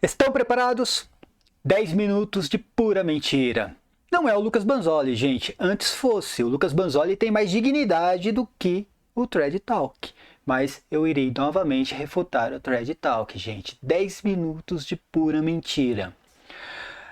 Estão preparados? 10 minutos de pura mentira. Não é o Lucas Banzoli, gente. Antes fosse. O Lucas Banzoli tem mais dignidade do que o Thread Talk. Mas eu irei novamente refutar o Thread Talk, gente. 10 minutos de pura mentira.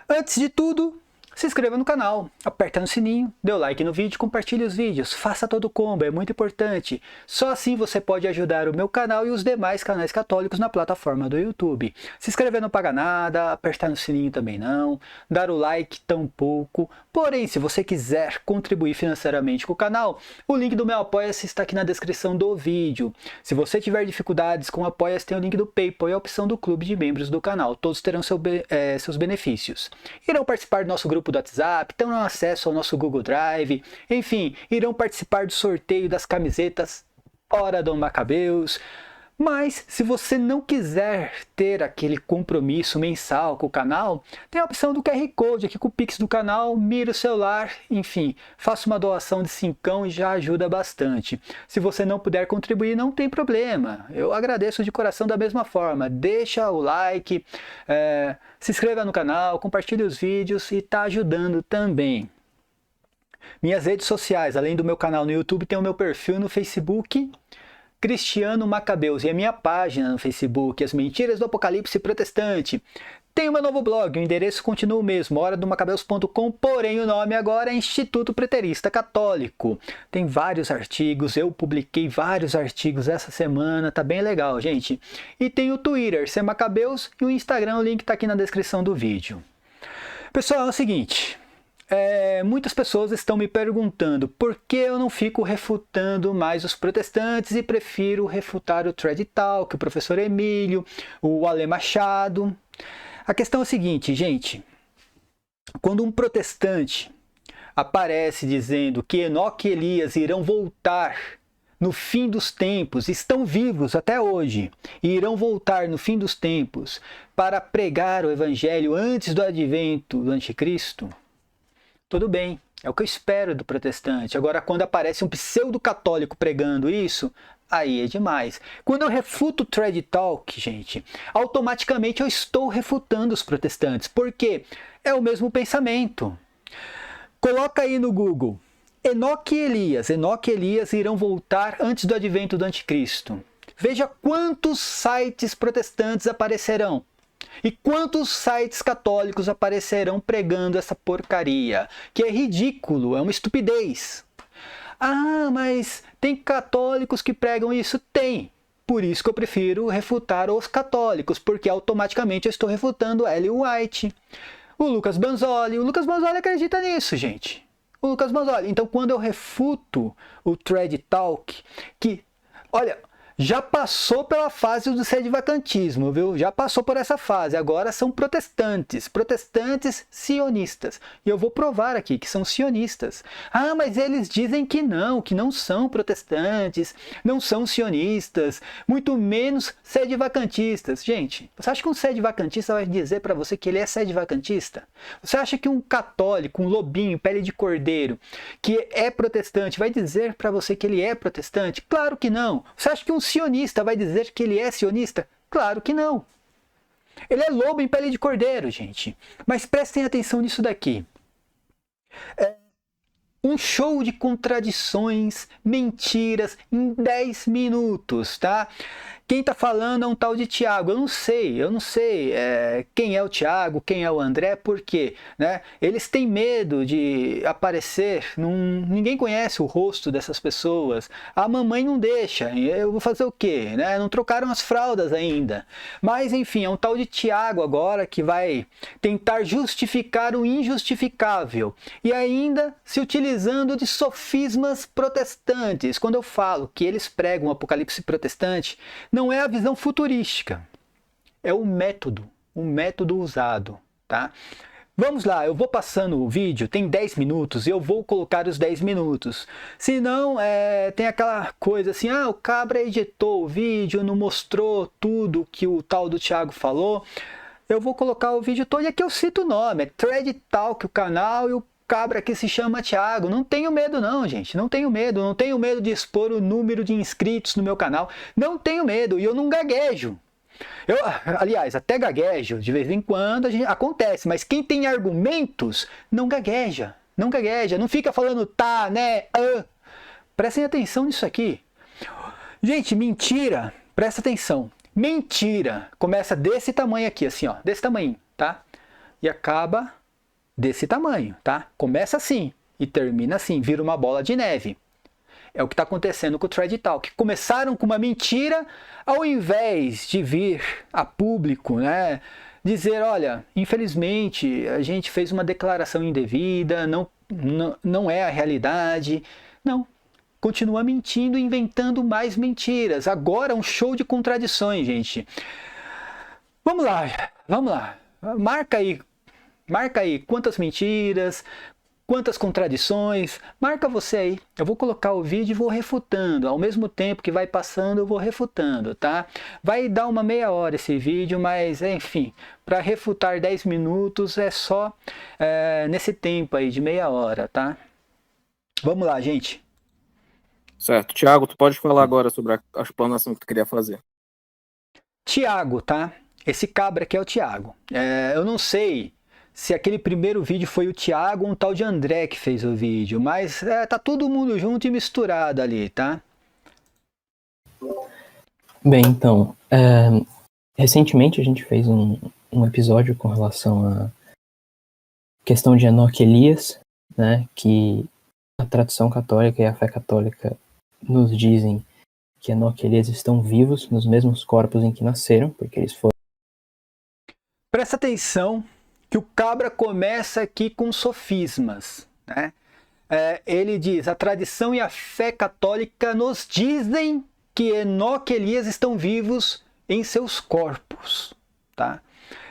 Antes de tudo, se inscreva no canal, aperta no sininho, dê o like no vídeo, compartilhe os vídeos, faça todo o combo, é muito importante. Só assim você pode ajudar o meu canal e os demais canais católicos na plataforma do YouTube. Se inscrever não paga nada, apertar no sininho também não, dar o like tampouco. Porém, se você quiser contribuir financeiramente com o canal, o link do meu Apoia-se está aqui na descrição do vídeo. Se você tiver dificuldades com o Apoia-se, tem o link do PayPal e a opção do clube de membros do canal. Todos terão seus benefícios. Irão participar do nosso grupo do WhatsApp, terão acesso ao nosso Google Drive, enfim, irão participar do sorteio das camisetas Hora Dom Macabeus. Mas, se você não quiser ter aquele compromisso mensal com o canal, tem a opção do QR Code aqui com o Pix do canal, mira o celular, enfim, faça uma doação de 5 e já ajuda bastante. Se você não puder contribuir, não tem problema, eu agradeço de coração da mesma forma. Deixa o like, se inscreva no canal, compartilhe os vídeos e está ajudando também. Minhas redes sociais, além do meu canal no YouTube, tem o meu perfil no Facebook, Cristiano Macabeus, e a minha página no Facebook, As Mentiras do Apocalipse Protestante. Tem o meu novo blog, o endereço continua o mesmo, horadomacabeus.com, porém o nome agora é Instituto Preterista Católico. Tem vários artigos, eu publiquei vários artigos essa semana, tá bem legal, gente. E tem o Twitter, Macabeus, e o Instagram, o link tá aqui na descrição do vídeo. Pessoal, é o seguinte... muitas pessoas estão me perguntando por que eu não fico refutando mais os protestantes e prefiro refutar o Thread Talk, o professor Emílio, o Ale Machado. A questão é a seguinte, gente, quando um protestante aparece dizendo que Enoque e Elias irão voltar no fim dos tempos, estão vivos até hoje, e irão voltar no fim dos tempos para pregar o evangelho antes do advento do anticristo, tudo bem, é o que eu espero do protestante. Agora, quando aparece um pseudo-católico pregando isso, aí é demais. Quando eu refuto o Thread Talk, gente, automaticamente eu estou refutando os protestantes. Por quê? É o mesmo pensamento. Coloca aí no Google, Enoque e Elias irão voltar antes do advento do anticristo. Veja quantos sites protestantes aparecerão. E quantos sites católicos aparecerão pregando essa porcaria? Que é ridículo, é uma estupidez. Ah, mas tem católicos que pregam isso? Tem. Por isso que eu prefiro refutar os católicos, porque automaticamente eu estou refutando Ellen White, o Lucas Banzoli. O Lucas Banzoli acredita nisso, gente. O Lucas Banzoli. Então, quando eu refuto o Thread Talk, que, olha... já passou pela fase do sedivacantismo, viu? Já passou por essa fase. Agora são protestantes sionistas. E eu vou provar aqui que são sionistas. Ah, mas eles dizem que não são protestantes, não são sionistas, muito menos sedivacantistas. Gente, você acha que um sedivacantista vai dizer para você que ele é sedivacantista? Você acha que um católico, um lobinho, pele de cordeiro, que é protestante, vai dizer para você que ele é protestante? Claro que não. Você acha que um sionista vai dizer que ele é sionista? Claro que não. Ele é lobo em pele de cordeiro, gente. Mas prestem atenção nisso daqui. Um show de contradições, mentiras em 10 minutos, tá? Quem tá falando é um tal de Tiago. Eu não sei quem é o Tiago, quem é o André, por quê? Né? Eles têm medo de aparecer, ninguém conhece o rosto dessas pessoas. A mamãe não deixa, eu vou fazer o quê? Né? Não trocaram as fraldas ainda. Mas enfim, é um tal de Tiago agora que vai tentar justificar o injustificável. E ainda se utilizando de sofismas protestantes. Quando eu falo que eles pregam o apocalipse protestante, não é a visão futurística, é o método usado, tá? Vamos lá, eu vou passando o vídeo, tem 10 minutos e eu vou colocar os 10 minutos. Se não, tem aquela coisa assim, o Cabra editou o vídeo, não mostrou tudo que o tal do Thiago falou. Eu vou colocar o vídeo todo e aqui eu cito o nome, é Thread Talk, o canal, e o Cabra que se chama Thiago. Não tenho medo não, gente, não tenho medo de expor o número de inscritos no meu canal, não tenho medo, e eu não gaguejo. Eu, aliás, até gaguejo, de vez em quando acontece, mas quem tem argumentos não gagueja, não gagueja, não fica falando tá, né, Prestem atenção nisso aqui. Gente, mentira, presta atenção. Mentira começa desse tamanho aqui, assim, ó, desse tamanho, tá? E acaba desse tamanho, tá? Começa assim e termina assim, vira uma bola de neve. É o que está acontecendo com o Thread Talk. Começaram com uma mentira, ao invés de vir a público, né, dizer, olha, infelizmente a gente fez uma declaração indevida, não é a realidade. Não, continua mentindo e inventando mais mentiras. Agora é um show de contradições, gente. Vamos lá. Marca aí quantas mentiras, quantas contradições, marca você aí. Eu vou colocar o vídeo e vou refutando. Ao mesmo tempo que vai passando, eu vou refutando, tá? Vai dar uma meia hora esse vídeo, mas enfim, para refutar 10 minutos é só nesse tempo aí de meia hora, tá? Vamos lá, gente. Certo. Tiago, tu pode falar agora sobre a explanação que tu queria fazer. Tiago, tá? Esse cabra aqui é o Tiago. Eu não sei se aquele primeiro vídeo foi o Thiago ou um tal de André que fez o vídeo, mas tá todo mundo junto e misturado ali, tá? Bem, então, recentemente a gente fez um episódio com relação à questão de Enoque e Elias, né, que a tradição católica e a fé católica nos dizem que Enoque e Elias estão vivos nos mesmos corpos em que nasceram, porque eles foram... Presta atenção que o cabra começa aqui com sofismas, né? Ele diz, a tradição e a fé católica nos dizem que Enoque e Elias estão vivos em seus corpos, tá?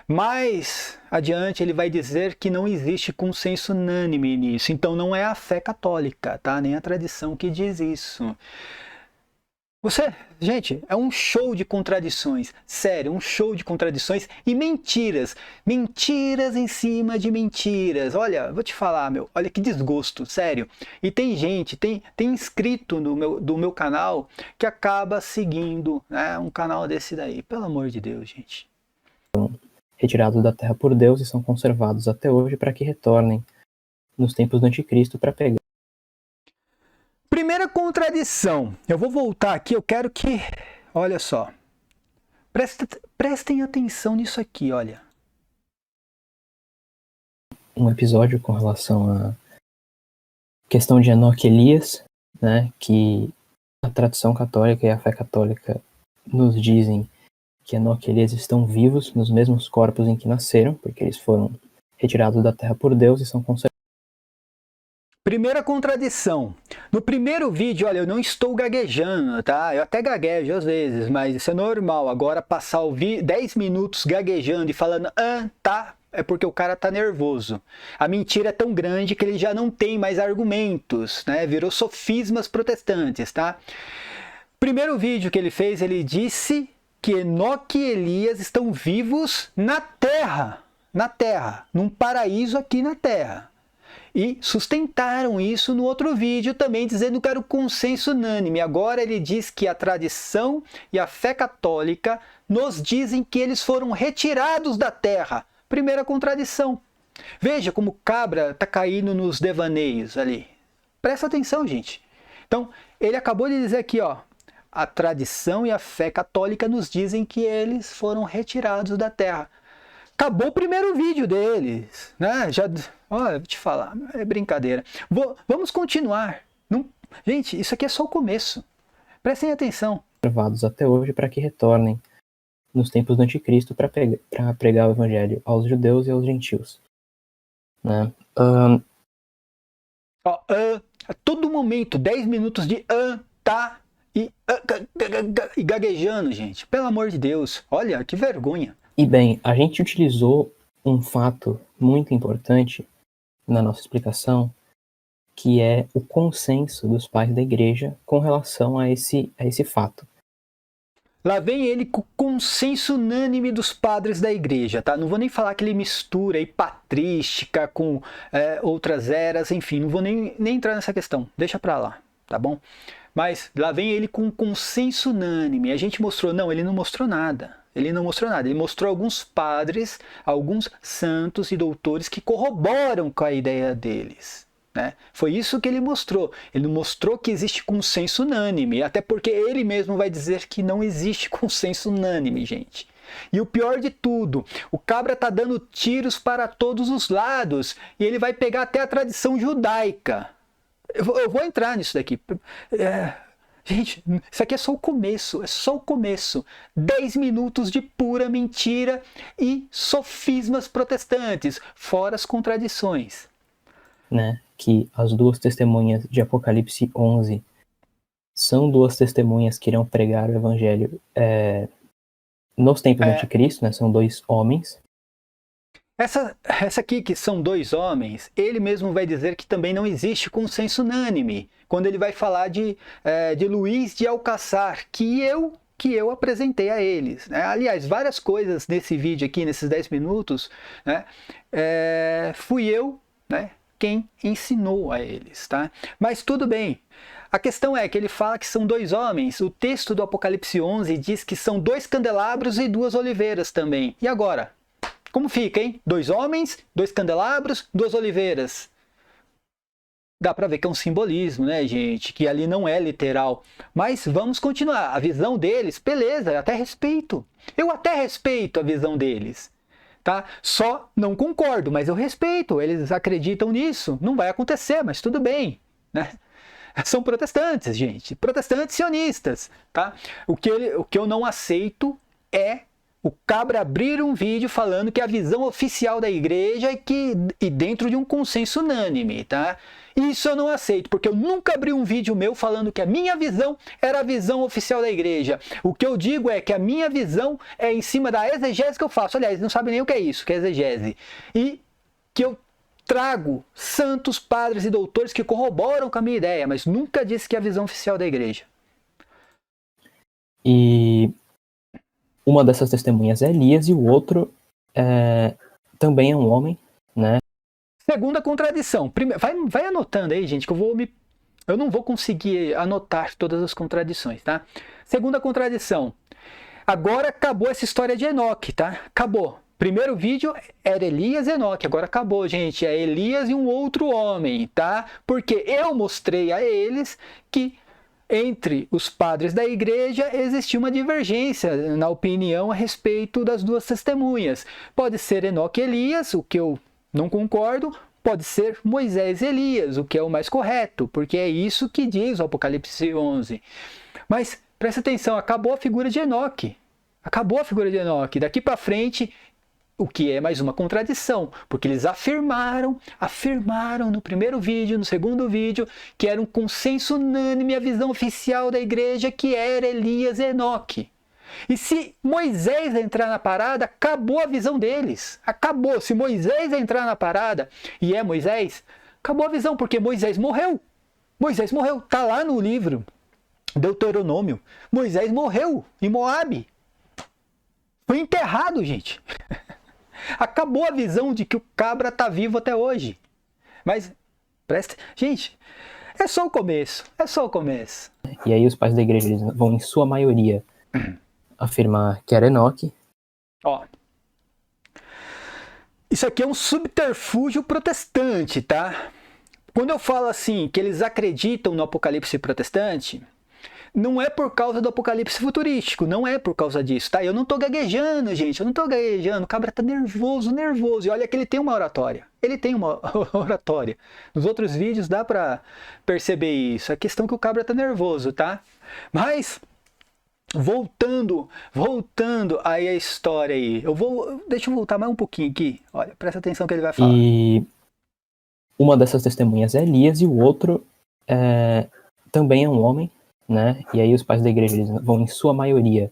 Mais adiante ele vai dizer que não existe consenso unânime nisso, então não é a fé católica, tá? Nem a tradição que diz isso. Gente, é um show de contradições, sério, um show de contradições e mentiras, mentiras em cima de mentiras. Olha, vou te falar, olha que desgosto, sério. E tem gente, tem inscrito do meu canal que acaba seguindo, né, um canal desse daí, pelo amor de Deus, gente. Retirados da terra por Deus e são conservados até hoje para que retornem nos tempos do anticristo para pegar. Primeira contradição, eu vou voltar aqui, eu quero que, olha só, prestem atenção nisso aqui, olha. Um episódio com relação à questão de Enoque e Elias, né, que a tradição católica e a fé católica nos dizem que Enoque e Elias estão vivos nos mesmos corpos em que nasceram, porque eles foram retirados da terra por Deus e são conservados. Primeira contradição. No primeiro vídeo, olha, eu não estou gaguejando, tá? Eu até gaguejo às vezes, mas isso é normal. Agora passar 10 minutos gaguejando e falando, tá, é porque o cara tá nervoso. A mentira é tão grande que ele já não tem mais argumentos, né? Virou sofismas protestantes, tá? Primeiro vídeo que ele fez, ele disse que Enoque e Elias estão vivos na Terra, num paraíso aqui na Terra. E sustentaram isso no outro vídeo também, dizendo que era o consenso unânime. Agora ele diz que a tradição e a fé católica nos dizem que eles foram retirados da terra. Primeira contradição. Veja como o cabra está caindo nos devaneios ali. Presta atenção, gente. Então, ele acabou de dizer aqui, ó, a tradição e a fé católica nos dizem que eles foram retirados da terra. Acabou o primeiro vídeo deles, né? Olha, vou te falar, é brincadeira. Vamos continuar. Gente, isso aqui é só o começo. Prestem atenção. Conservados até hoje para que retornem nos tempos do anticristo para pregar o evangelho aos judeus e aos gentios. Né? A todo momento, 10 minutos de tá e gaguejando, gente. Pelo amor de Deus, olha que vergonha. E bem, a gente utilizou um fato muito importante na nossa explicação, que é o consenso dos pais da igreja com relação a esse fato. Lá vem ele com o consenso unânime dos padres da igreja, tá? Não vou nem falar que ele mistura aí patrística com outras eras, enfim, não vou nem entrar nessa questão, deixa pra lá, tá bom? Mas lá vem ele com um consenso unânime, a gente mostrou, não, ele não mostrou nada. Ele não mostrou nada. Ele mostrou alguns padres, alguns santos e doutores que corroboram com a ideia deles. Né? Foi isso que ele mostrou. Ele não mostrou que existe consenso unânime, até porque ele mesmo vai dizer que não existe consenso unânime, gente. E o pior de tudo, o cabra está dando tiros para todos os lados e ele vai pegar até a tradição judaica. Eu vou entrar nisso daqui. Gente, isso aqui é só o começo, é só o começo. 10 minutos de pura mentira e sofismas protestantes, fora as contradições. Né, que as duas testemunhas de Apocalipse 11 são duas testemunhas que irão pregar o evangelho nos tempos do anticristo, né, são dois homens. Essa aqui, que são dois homens, ele mesmo vai dizer que também não existe consenso unânime, quando ele vai falar de Luís de Alcázar, que eu apresentei a eles. Né? Aliás, várias coisas nesse vídeo aqui, nesses 10 minutos, né, fui eu, né, quem ensinou a eles. Tá? Mas tudo bem. A questão é que ele fala que são dois homens. O texto do Apocalipse 11 diz que são 2 candelabros e 2 oliveiras também. E agora? Como fica, hein? 2 homens, 2 candelabros, 2 oliveiras. Dá para ver que é um simbolismo, né, gente? Que ali não é literal. Mas vamos continuar. A visão deles, beleza, eu até respeito. Eu até respeito a visão deles. Tá? Só não concordo, mas eu respeito. Eles acreditam nisso. Não vai acontecer, mas tudo bem. Né? São protestantes, gente. Protestantes sionistas. Tá? O que eu não aceito é o cabra abrir um vídeo falando que é a visão oficial da igreja e dentro de um consenso unânime, tá? Isso eu não aceito, porque eu nunca abri um vídeo meu falando que a minha visão era a visão oficial da igreja. O que eu digo é que a minha visão é em cima da exegese que eu faço. Aliás, não sabem nem o que é isso, que é exegese. E que eu trago santos, padres e doutores que corroboram com a minha ideia, mas nunca disse que é a visão oficial da igreja. E uma dessas testemunhas é Elias e o outro também é um homem, né? Segunda contradição. Vai anotando aí, gente, que eu não vou conseguir anotar todas as contradições, tá? Segunda contradição. Agora acabou essa história de Enoque, tá? Acabou. Primeiro vídeo era Elias e Enoque, agora acabou, gente. É Elias e um outro homem, tá? Porque eu mostrei a eles que entre os padres da igreja existia uma divergência na opinião a respeito das duas testemunhas. Pode ser Enoque e Elias, o que eu não concordo, pode ser Moisés e Elias, o que é o mais correto, porque é isso que diz o Apocalipse 11. Mas presta atenção, acabou a figura de Enoque. Acabou a figura de Enoque. Daqui para frente, o que é mais uma contradição, porque eles afirmaram no primeiro vídeo, no segundo vídeo, que era um consenso unânime a visão oficial da igreja, que era Elias e Enoque. E se Moisés entrar na parada, acabou a visão deles. Acabou. Se Moisés entrar na parada, e é Moisés, acabou a visão, porque Moisés morreu. Moisés morreu. Está lá no livro Deuteronômio. Moisés morreu em Moabe. Foi enterrado, gente. Acabou a visão de que o cabra está vivo até hoje. Mas, gente, é só o começo. É só o começo. E aí os pais da igreja eles vão, em sua maioria, afirmar que era Enoque. Ó, isso aqui é um subterfúgio protestante, tá? Quando eu falo assim, que eles acreditam no Apocalipse protestante, não é por causa do Apocalipse futurístico, não é por causa disso, tá? Eu não tô gaguejando, gente, eu não tô gaguejando, o cabra tá nervoso. E olha que ele tem uma oratória. Ele tem uma oratória. Nos outros vídeos dá pra perceber isso. A questão é que o cabra tá nervoso, tá? Mas voltando aí a história aí. Deixa eu voltar mais um pouquinho aqui. Olha, presta atenção no que ele vai falar. E uma dessas testemunhas é Elias e o outro também é um homem, né? E aí os pais da igreja eles vão, em sua maioria,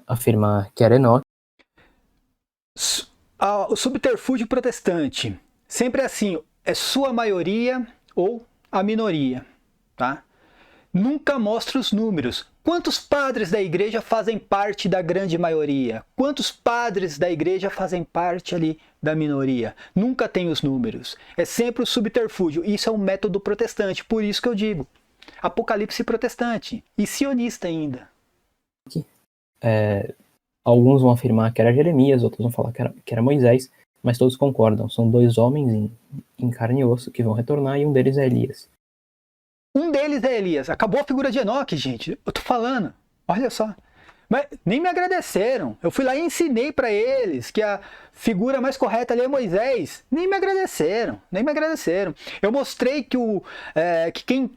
afirmar que era Enoque. O subterfúgio protestante. Sempre é assim, é sua maioria ou a minoria, tá? Nunca mostra os números. Quantos padres da igreja fazem parte da grande maioria? Quantos padres da igreja fazem parte ali da minoria? Nunca tem os números. É sempre o subterfúgio. Isso é um método protestante. Por isso que eu digo. Apocalipse protestante. E sionista ainda. Alguns vão afirmar que era Jeremias, outros vão falar que era Moisés, mas todos concordam. São dois homens em carne e osso que vão retornar e um deles é Elias. Um deles é Elias. Acabou a figura de Enoque, gente. Eu tô falando. Olha só. Mas nem me agradeceram. Eu fui lá e ensinei para eles que a figura mais correta ali é Moisés. Nem me agradeceram. Nem me agradeceram. Eu mostrei que quem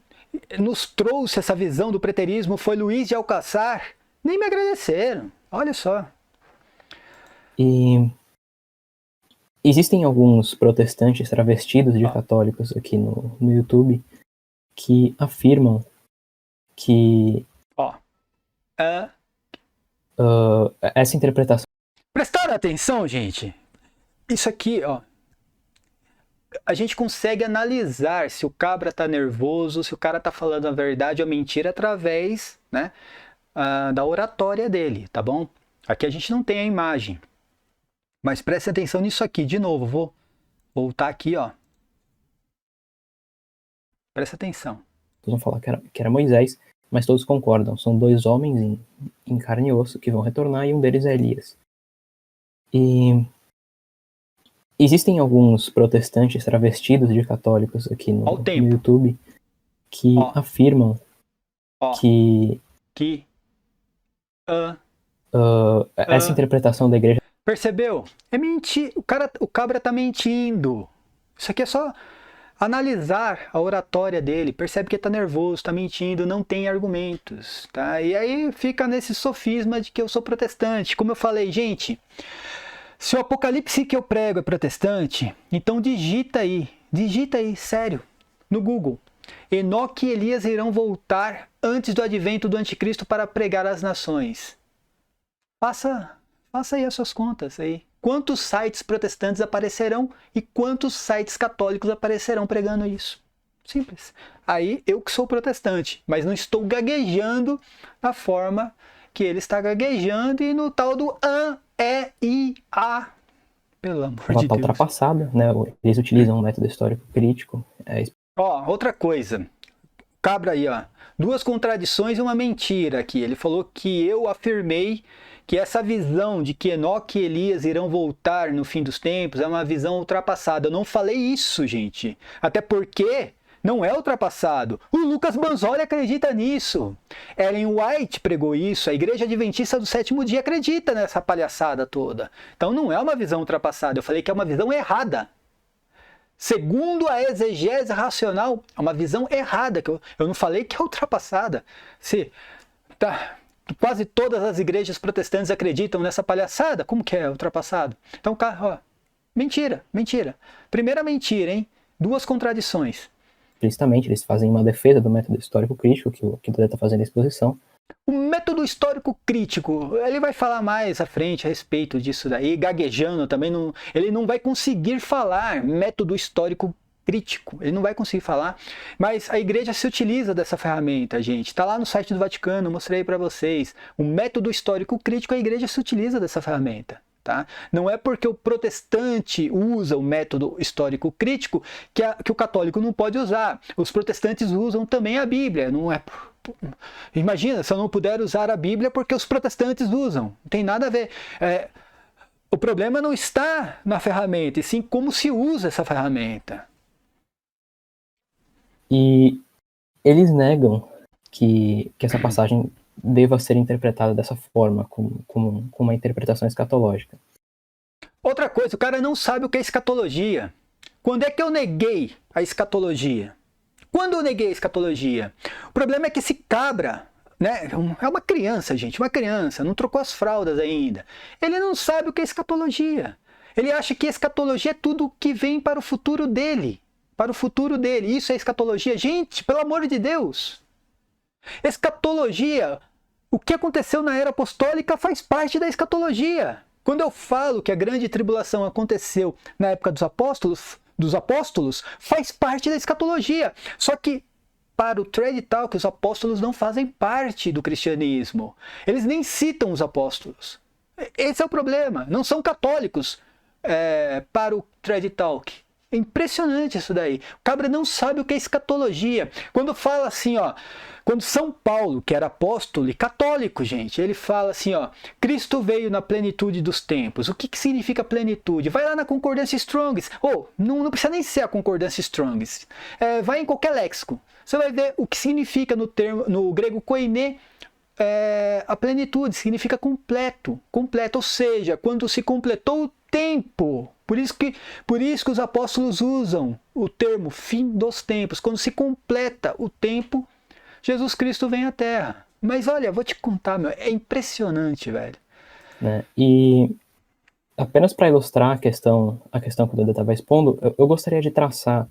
nos trouxe essa visão do preterismo foi Luiz de Alcaçar. Nem me agradeceram. Olha só. E existem alguns protestantes travestidos de católicos aqui no YouTube que afirmam que essa interpretação... Prestaram atenção, gente? Isso aqui, ó. A gente consegue analisar se o cabra tá nervoso, se o cara tá falando a verdade ou mentira através, né, da oratória dele, tá bom? Aqui a gente não tem a imagem. Mas preste atenção nisso aqui, de novo, vou voltar aqui, ó. Presta atenção. Vão falar que era Moisés, mas todos concordam. São dois homens em carne e osso que vão retornar e um deles é Elias. E existem alguns protestantes travestidos de católicos aqui no YouTube que afirmam que essa interpretação da igreja... Percebeu? É mentir. O cabra tá mentindo. Isso aqui é só analisar a oratória dele. Percebe que ele tá nervoso, tá mentindo, não tem argumentos, tá? E aí fica nesse sofisma de que eu sou protestante. Como eu falei, gente, se o apocalipse que eu prego é protestante, então digita aí, sério, no Google. Enoque e Elias irão voltar antes do advento do anticristo para pregar às nações. Faça aí as suas contas aí. Quantos sites protestantes aparecerão e quantos sites católicos aparecerão pregando isso? Simples. Aí eu que sou protestante, mas não estou gaguejando da forma que ele está gaguejando e no tal do A. Pelo amor de Deus. Está ultrapassada, né? Eles utilizam um método histórico crítico. Ó, outra coisa. Cabra aí, ó. 2 contradições e uma mentira aqui. Ele falou que eu afirmei que essa visão de que Enoque e Elias irão voltar no fim dos tempos é uma visão ultrapassada. Eu não falei isso, gente. Até porque não é ultrapassado. O Lucas Banzoli acredita nisso. Ellen White pregou isso. A Igreja Adventista do Sétimo Dia acredita nessa palhaçada toda. Então não é uma visão ultrapassada. Eu falei que é uma visão errada. Segundo a exegese racional, é uma visão errada. Que eu não falei que é ultrapassada. Quase todas as igrejas protestantes acreditam nessa palhaçada. Como que é ultrapassado? Então, ó, mentira. Primeira mentira, hein? 2 contradições. Explicitamente, eles fazem uma defesa do método histórico crítico que o Dodé está fazendo a exposição. O método histórico crítico, ele vai falar mais à frente a respeito disso daí, gaguejando também, ele não vai conseguir falar método histórico crítico, ele não vai conseguir falar, mas a igreja se utiliza dessa ferramenta, gente. Está lá no site do Vaticano, mostrei para vocês. O método histórico crítico, a igreja se utiliza dessa ferramenta. Tá? Não é porque o protestante usa o método histórico crítico que o católico não pode usar. Os protestantes usam também a Bíblia. Não é... Imagina, se eu não puder usar a Bíblia porque os protestantes usam. Não tem nada a ver. O problema não está na ferramenta, e sim como se usa essa ferramenta. E eles negam que essa passagem deva ser interpretada dessa forma, como uma interpretação escatológica. Outra coisa, o cara não sabe o que é escatologia. Quando é que eu neguei a escatologia? Quando eu neguei a escatologia? O problema é que esse cabra, né, é uma criança, gente, uma criança, não trocou as fraldas ainda. Ele não sabe o que é escatologia. Ele acha que escatologia é tudo que vem para o futuro dele. Para o futuro dele. Isso é escatologia. Gente, pelo amor de Deus. Escatologia, o que aconteceu na era apostólica faz parte da escatologia. Quando eu falo que a grande tribulação aconteceu na época dos apóstolos, faz parte da escatologia. Só que para o Trade Talk, os apóstolos não fazem parte do cristianismo. Eles nem citam os apóstolos. Esse é o problema. Não são católicos para o Trade Talk. É impressionante isso daí. O cabra não sabe o que é escatologia. Quando fala assim, ó, quando São Paulo, que era apóstolo e católico, gente, ele fala assim, ó, Cristo veio na plenitude dos tempos. O que significa plenitude? Vai lá na concordância Strong's. Não precisa nem ser a concordância Strong's. Vai em qualquer léxico. Você vai ver o que significa no grego koiné. A plenitude significa completo, ou seja, quando se completou o tempo. Por isso que os apóstolos usam o termo fim dos tempos. Quando se completa o tempo, Jesus Cristo vem à Terra. Mas olha, vou te contar, é impressionante, velho. Né? E apenas para ilustrar a questão que o Duda estava expondo, eu gostaria de traçar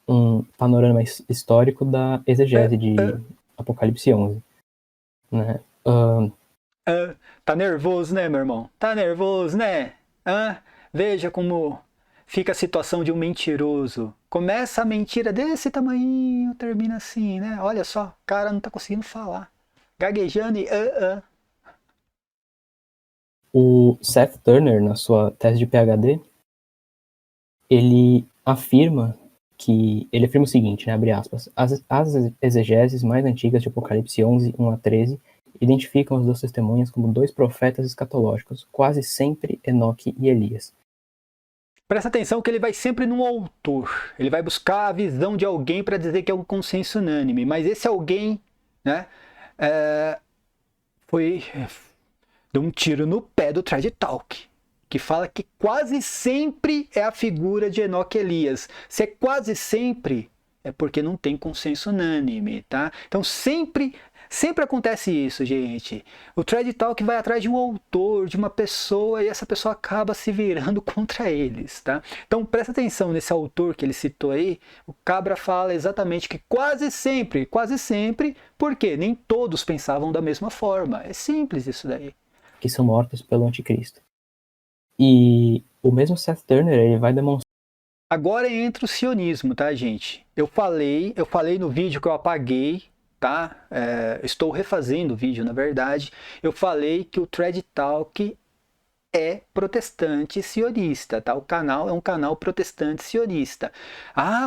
um panorama histórico da exegese de Apocalipse 11. Né? Tá nervoso, né, meu irmão? Tá nervoso, né? Veja como fica a situação de um mentiroso. Começa a mentira desse tamanho, termina assim, né? Olha só, o cara não tá conseguindo falar. Gaguejando e... O Seth Turner, na sua tese de PhD, ele afirma o seguinte, né, abre aspas, as exegeses mais antigas de Apocalipse 11, 1 a 13, identificam as duas testemunhas como dois profetas escatológicos, quase sempre Enoque e Elias. Presta atenção que ele vai sempre num autor. Ele vai buscar a visão de alguém para dizer que é um consenso unânime. Mas esse alguém, né, deu um tiro no pé do Trad Talk, que fala que quase sempre é a figura de Enoque e Elias. Se é quase sempre, é porque não tem consenso unânime, tá? Então sempre acontece isso, gente. O Trad Talk vai atrás de um autor, de uma pessoa, e essa pessoa acaba se virando contra eles, tá? Então presta atenção nesse autor que ele citou aí. O cabra fala exatamente que quase sempre, porque nem todos pensavam da mesma forma. É simples isso daí. Que são mortos pelo anticristo. E o mesmo Seth Turner, ele vai demonstrar... Agora entra o sionismo, tá, gente? Eu falei no vídeo que eu apaguei, tá? Estou refazendo o vídeo, na verdade. Eu falei que o Trad Talk é protestante sionista, tá? O canal é um canal protestante sionista.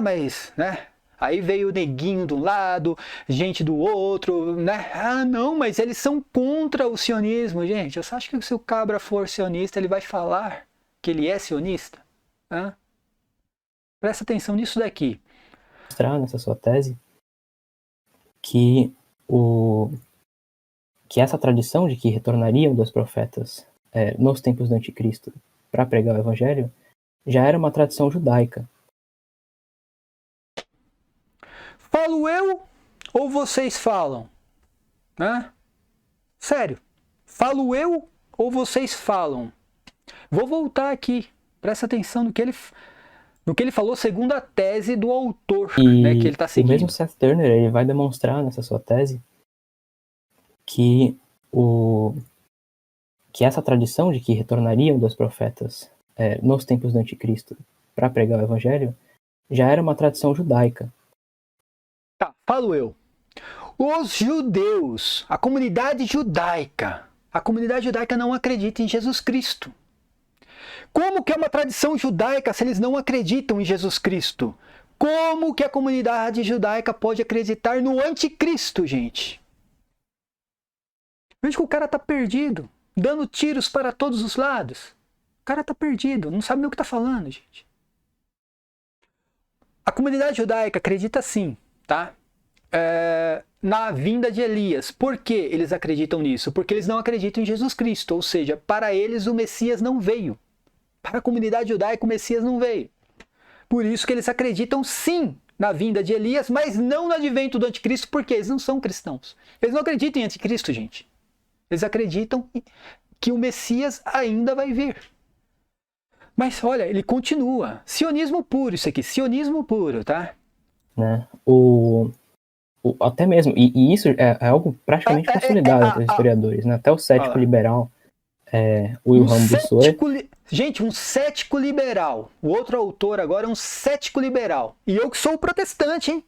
Mas, né? Aí veio o neguinho de um lado, gente do outro, né? Não, mas eles são contra o sionismo, gente. Eu só acho que se o cabra for sionista, ele vai falar que ele é sionista. Presta atenção nisso daqui. Mostrar nessa sua tese que essa tradição de que retornariam dois profetas nos tempos do anticristo para pregar o evangelho já era uma tradição judaica. Falo eu ou vocês falam? Sério, falo eu ou vocês falam? Vou voltar aqui, presta atenção no que ele falou segundo a tese do autor, né, que ele está seguindo. O mesmo Seth Turner, ele vai demonstrar nessa sua tese que essa tradição de que retornariam dois profetas nos tempos do anticristo para pregar o evangelho já era uma tradição judaica. Tá, falo eu. Os judeus, a comunidade judaica não acredita em Jesus Cristo. Como que é uma tradição judaica se eles não acreditam em Jesus Cristo? Como que a comunidade judaica pode acreditar no anticristo, gente? Veja que o cara tá perdido, dando tiros para todos os lados. O cara tá perdido, não sabe nem o que tá falando, gente. A comunidade judaica acredita sim, tá? Na vinda de Elias. Por que eles acreditam nisso? Porque eles não acreditam em Jesus Cristo, ou seja, para eles o Messias não veio. Para a comunidade judaica o Messias não veio. Por isso que eles acreditam sim na vinda de Elias, mas não no advento do anticristo, porque eles não são cristãos. Eles não acreditam em anticristo, gente. Eles acreditam que o Messias ainda vai vir. Mas olha, ele continua. Sionismo puro isso aqui, sionismo puro, tá? Né? Até mesmo, e isso é algo praticamente consolidado entre os historiadores, né? Até o cético liberal, Wilhelm Bucer. Gente, um cético liberal. O outro autor agora é um cético liberal. E eu que sou protestante, hein?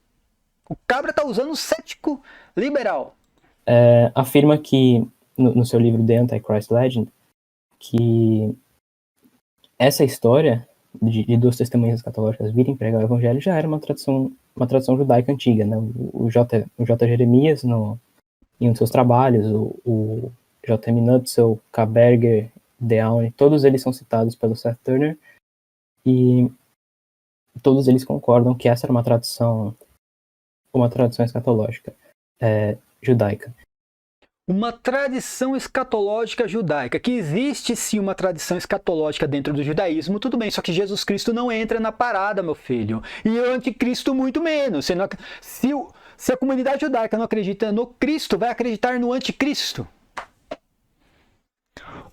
O cabra tá usando um cético liberal. Afirma que, no seu livro The Antichrist Legend, que essa história de duas testemunhas escatológicas virem pregar o evangelho já era uma tradição judaica antiga, né? O J. Jeremias, em um dos seus trabalhos, o J. M. Nutzel, K. Berger, Deaune, todos eles são citados pelo Seth Turner, e todos eles concordam que essa era uma tradição escatológica judaica. Uma tradição escatológica judaica, que existe sim uma tradição escatológica dentro do judaísmo, tudo bem, só que Jesus Cristo não entra na parada, meu filho, e o anticristo muito menos. Se a comunidade judaica não acredita no Cristo, vai acreditar no anticristo.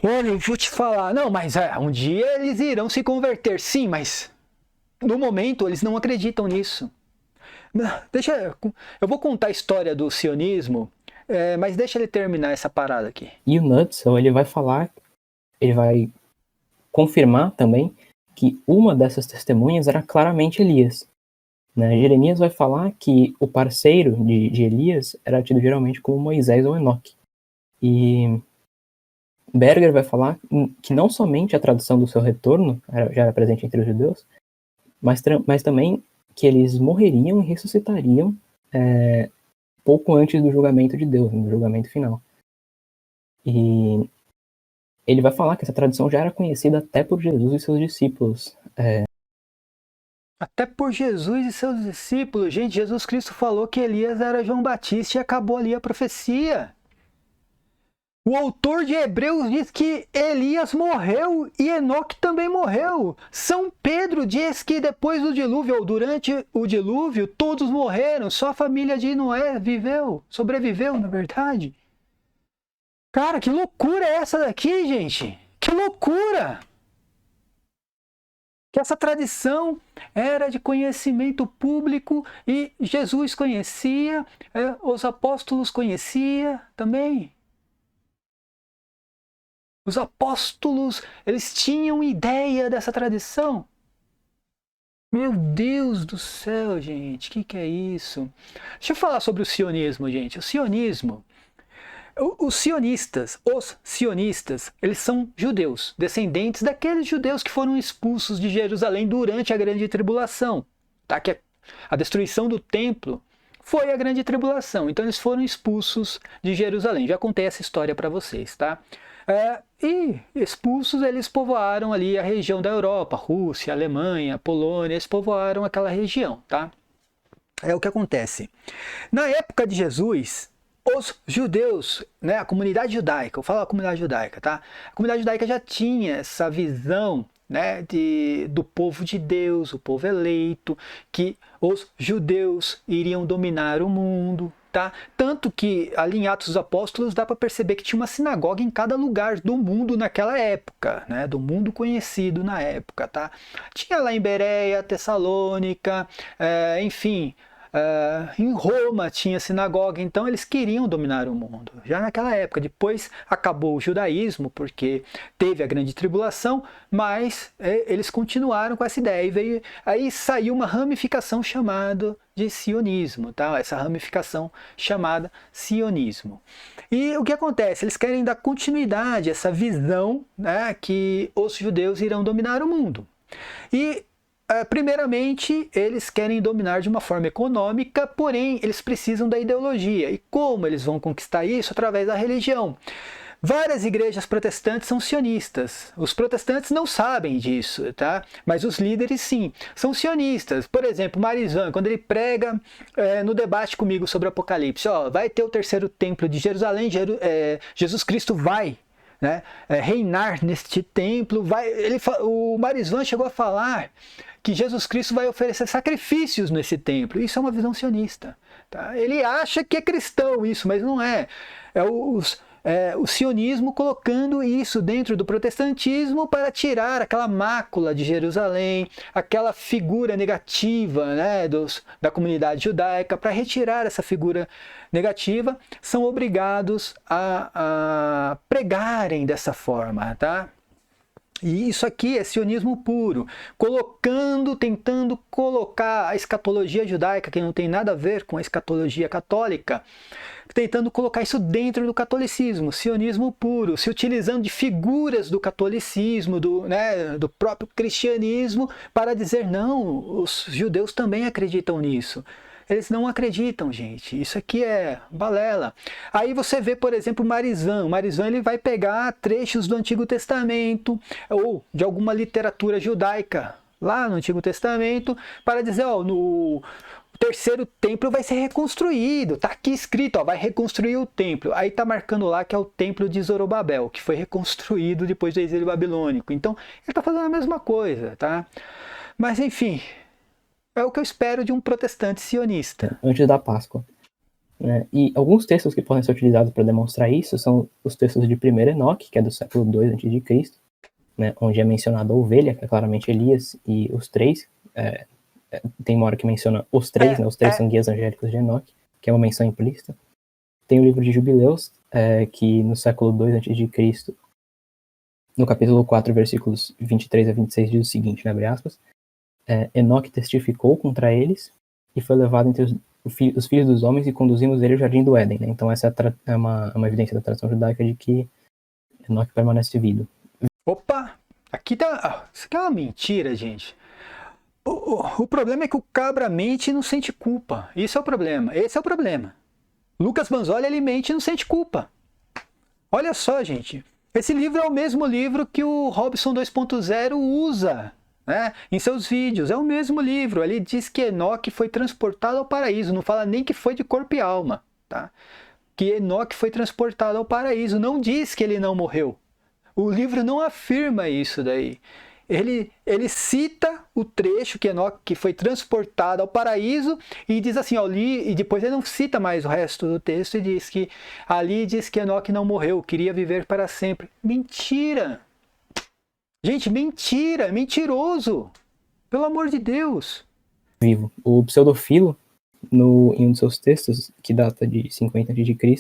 Olha, eu vou te falar, não, mas um dia eles irão se converter, sim, mas no momento eles não acreditam nisso. Eu vou contar a história do sionismo, mas deixa ele terminar essa parada aqui. E o Nutzel, ele vai confirmar também que uma dessas testemunhas era claramente Elias. Né? Jeremias vai falar que o parceiro de Elias era tido geralmente como Moisés ou Enoque. E Berger vai falar que não somente a tradição do seu retorno já era presente entre os judeus, mas também que eles morreriam e ressuscitariam pouco antes do julgamento de Deus, no julgamento final. E ele vai falar que essa tradição já era conhecida até por Jesus e seus discípulos. Até por Jesus e seus discípulos. Gente, Jesus Cristo falou que Elias era João Batista e acabou ali a profecia. O autor de Hebreus diz que Elias morreu e Enoque também morreu. São Pedro diz que depois do dilúvio, ou durante o dilúvio, todos morreram. Só a família de Noé sobreviveu, na verdade. Cara, que loucura é essa daqui, gente? Que loucura! Que essa tradição era de conhecimento público e Jesus conhecia, os apóstolos conheciam também. Os apóstolos, eles tinham ideia dessa tradição. Meu Deus do céu, gente, o que é isso? Deixa eu falar sobre o sionismo, gente. O sionismo, os sionistas, eles são judeus, descendentes daqueles judeus que foram expulsos de Jerusalém durante a Grande Tribulação. Tá? Que a destruição do templo foi a Grande Tribulação. Então eles foram expulsos de Jerusalém. Já contei essa história para vocês, tá? E expulsos, eles povoaram ali a região da Europa, Rússia, Alemanha, Polônia, eles povoaram aquela região, tá? É o que acontece. Na época de Jesus, os judeus, né, a comunidade judaica, eu falo a comunidade judaica, tá? A comunidade judaica já tinha essa visão, né, do povo de Deus, o povo eleito, que os judeus iriam dominar o mundo, tá? Tanto que ali em Atos dos Apóstolos dá para perceber que tinha uma sinagoga em cada lugar do mundo naquela época, né? Do mundo conhecido na época, tá? Tinha lá em Bereia, Tessalônica, enfim, em Roma tinha sinagoga, então eles queriam dominar o mundo, já naquela época. Depois acabou o judaísmo, porque teve a grande tribulação, mas eles continuaram com essa ideia, aí saiu uma ramificação chamada de sionismo, tá? Essa ramificação chamada sionismo. E o que acontece? Eles querem dar continuidade a essa visão, né, que os judeus irão dominar o mundo. E primeiramente, eles querem dominar de uma forma econômica, porém, eles precisam da ideologia. E como eles vão conquistar isso? Através da religião. Várias igrejas protestantes são sionistas. Os protestantes não sabem disso, tá? Mas os líderes, sim, são sionistas. Por exemplo, Marizan, quando ele prega no debate comigo sobre o Apocalipse, vai ter o terceiro templo de Jerusalém, Jesus Cristo vai, né, reinar neste templo. O Marizan chegou a falar que Jesus Cristo vai oferecer sacrifícios nesse templo. Isso é uma visão sionista. Tá? Ele acha que é cristão isso, mas não é. O sionismo colocando isso dentro do protestantismo para tirar aquela mácula de Jerusalém, aquela figura negativa, né, da comunidade judaica. Para retirar essa figura negativa, são obrigados a pregarem dessa forma, tá? E isso aqui é sionismo puro, tentando colocar a escatologia judaica, que não tem nada a ver com a escatologia católica, tentando colocar isso dentro do catolicismo, sionismo puro, se utilizando de figuras do catolicismo, do próprio cristianismo, para dizer, não, os judeus também acreditam nisso. Eles não acreditam, gente. Isso aqui é balela. Aí você vê, por exemplo, Marizan. O Marizan ele vai pegar trechos do Antigo Testamento ou de alguma literatura judaica lá no Antigo Testamento para dizer, ó, no terceiro templo vai ser reconstruído. Tá aqui escrito, ó, vai reconstruir o templo. Aí tá marcando lá que é o templo de Zorobabel, que foi reconstruído depois do exílio babilônico. Então, ele tá fazendo a mesma coisa, tá? Mas enfim, é o que eu espero de um protestante sionista. Antes da Páscoa. Né? E alguns textos que podem ser utilizados para demonstrar isso são os textos de 1 Enoque, que é do século II a.C., né, onde é mencionada a ovelha, que é claramente Elias, e os três. Tem uma hora que menciona os três, né, os três são guias angélicos de Enoque, que é uma menção implícita. Tem o livro de Jubileus, que no século II a.C., no capítulo 4, versículos 23 a 26, diz o seguinte, né, abre aspas, Enoque testificou contra eles e foi levado entre os filhos dos homens e conduzimos ele ao jardim do Éden. Né? Então essa é uma evidência da tradição judaica de que Enoque permanece vivo. Opa! Aqui tá... Isso aqui é uma mentira, gente. O problema é que o cabra mente e não sente culpa. Isso é o problema. Esse é o problema. Lucas Banzoli, ele mente e não sente culpa. Olha só, gente. Esse livro é o mesmo livro que o Robson 2.0 usa, né, em seus vídeos. É o mesmo livro. Ele diz que Enoque foi transportado ao paraíso. Não fala nem que foi de corpo e alma. Tá? Que Enoque foi transportado ao paraíso. Não diz que ele não morreu. O livro não afirma isso daí. Ele cita o trecho que Enoque foi transportado ao paraíso e diz assim, ó, e depois ele não cita mais o resto do texto e diz que ali diz que Enoque não morreu, queria viver para sempre. Mentira! Gente, mentira! Mentiroso! Pelo amor de Deus! Vivo. O Pseudofilo, em um dos seus textos, que data de 50 a.C.,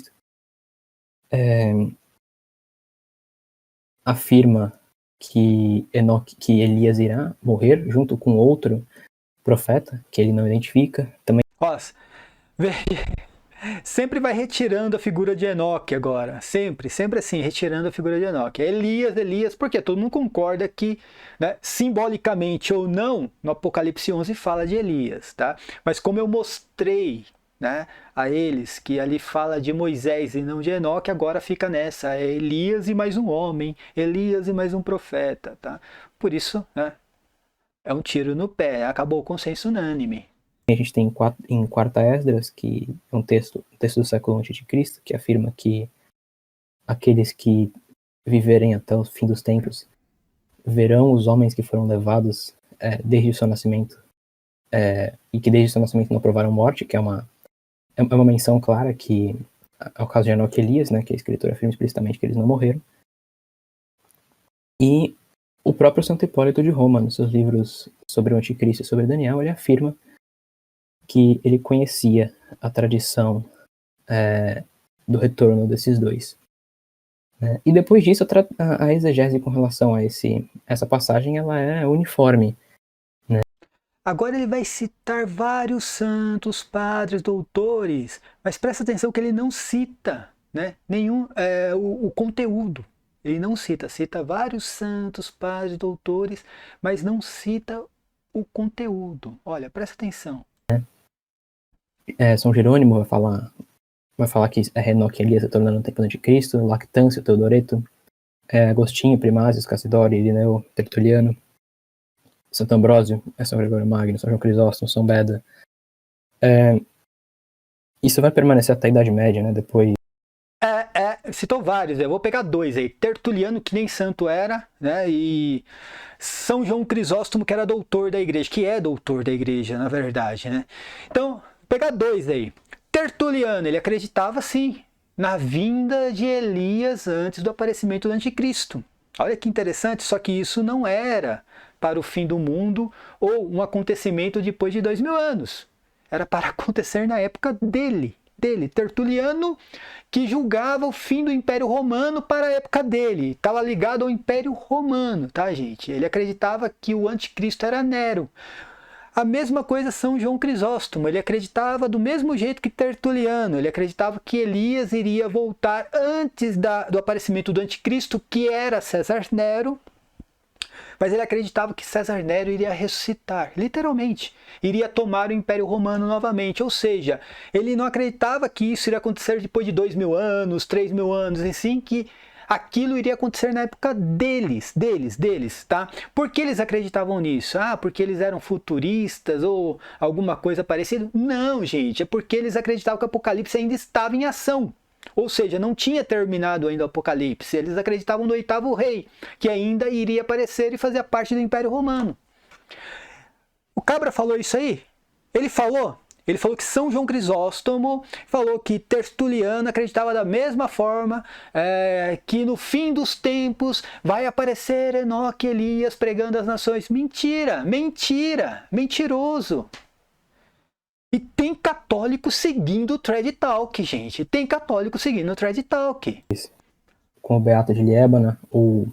afirma que Elias irá morrer junto com outro profeta, que ele não identifica. Também. Nossa, sempre vai retirando a figura de Enoque agora. Sempre assim, retirando a figura de Enoque. Elias, porque todo mundo concorda que, né, simbolicamente ou não, no Apocalipse 11 fala de Elias, tá? Mas como eu mostrei, né, a eles que ali fala de Moisés e não de Enoque, agora fica nessa, é Elias e mais um homem, Elias e mais um profeta, tá? Por isso, né, é um tiro no pé, acabou o consenso unânime. A gente tem em Quarta Esdras, que é um texto do século I a.C., que afirma que aqueles que viverem até o fim dos tempos verão os homens que foram levados desde o seu nascimento e que desde o seu nascimento não provaram morte, que é uma menção clara que é o caso de Enoque e Elias, né, que a escritura afirma explicitamente que eles não morreram. E o próprio Santo Hipólito de Roma, nos seus livros sobre o Anticristo e sobre Daniel, ele afirma que ele conhecia a tradição do retorno desses dois. E depois disso, a exegese com relação a essa passagem, ela é uniforme. Né? Agora ele vai citar vários santos, padres, doutores, mas presta atenção que ele não cita, né, nenhum o conteúdo. Ele não cita vários santos, padres, doutores, mas não cita o conteúdo. Olha, presta atenção. São Jerônimo vai falar que Enoque e Elias se tornando no tempo do Anticristo, Lactâncio, Teodoreto, Agostinho, Primásios, Cassidório, Irineu, Tertuliano, Santo Ambrósio, São Gregório Magno, São João Crisóstomo, São Beda. Isso vai permanecer até a Idade Média, né? Depois. Citou vários, eu vou pegar dois aí. Tertuliano, que nem santo era, né? E São João Crisóstomo, que era doutor da igreja, que é doutor da igreja, na verdade, né? Então, vou pegar dois aí. Tertuliano, ele acreditava sim na vinda de Elias antes do aparecimento do Anticristo. Olha que interessante, só que isso não era para o fim do mundo ou um acontecimento depois de 2000 anos. Era para acontecer na época dele. dele. Tertuliano, que julgava o fim do Império Romano para a época dele. Estava ligado ao Império Romano, tá, gente? Ele acreditava que o anticristo era Nero. A mesma coisa São João Crisóstomo, ele acreditava do mesmo jeito que Tertuliano, ele acreditava que Elias iria voltar antes do aparecimento do anticristo, que era César Nero, mas ele acreditava que César Nero iria ressuscitar, literalmente, iria tomar o Império Romano novamente, ou seja, ele não acreditava que isso iria acontecer depois de 2.000 anos, 3.000 anos, e sim que aquilo iria acontecer na época deles, tá? Por que eles acreditavam nisso? Ah, porque eles eram futuristas ou alguma coisa parecida? Não, gente, é porque eles acreditavam que o Apocalipse ainda estava em ação. Ou seja, não tinha terminado ainda o Apocalipse. Eles acreditavam no 8º rei, que ainda iria aparecer e fazia parte do Império Romano. O Cabra falou isso aí? Ele falou que São João Crisóstomo falou que Tertuliano acreditava da mesma forma, que no fim dos tempos vai aparecer Enoque e Elias pregando às nações. Mentira, mentiroso. E tem católico seguindo o Thread Talk, gente. Tem católico seguindo o Thread Talk. Com o Beato de Liébana, o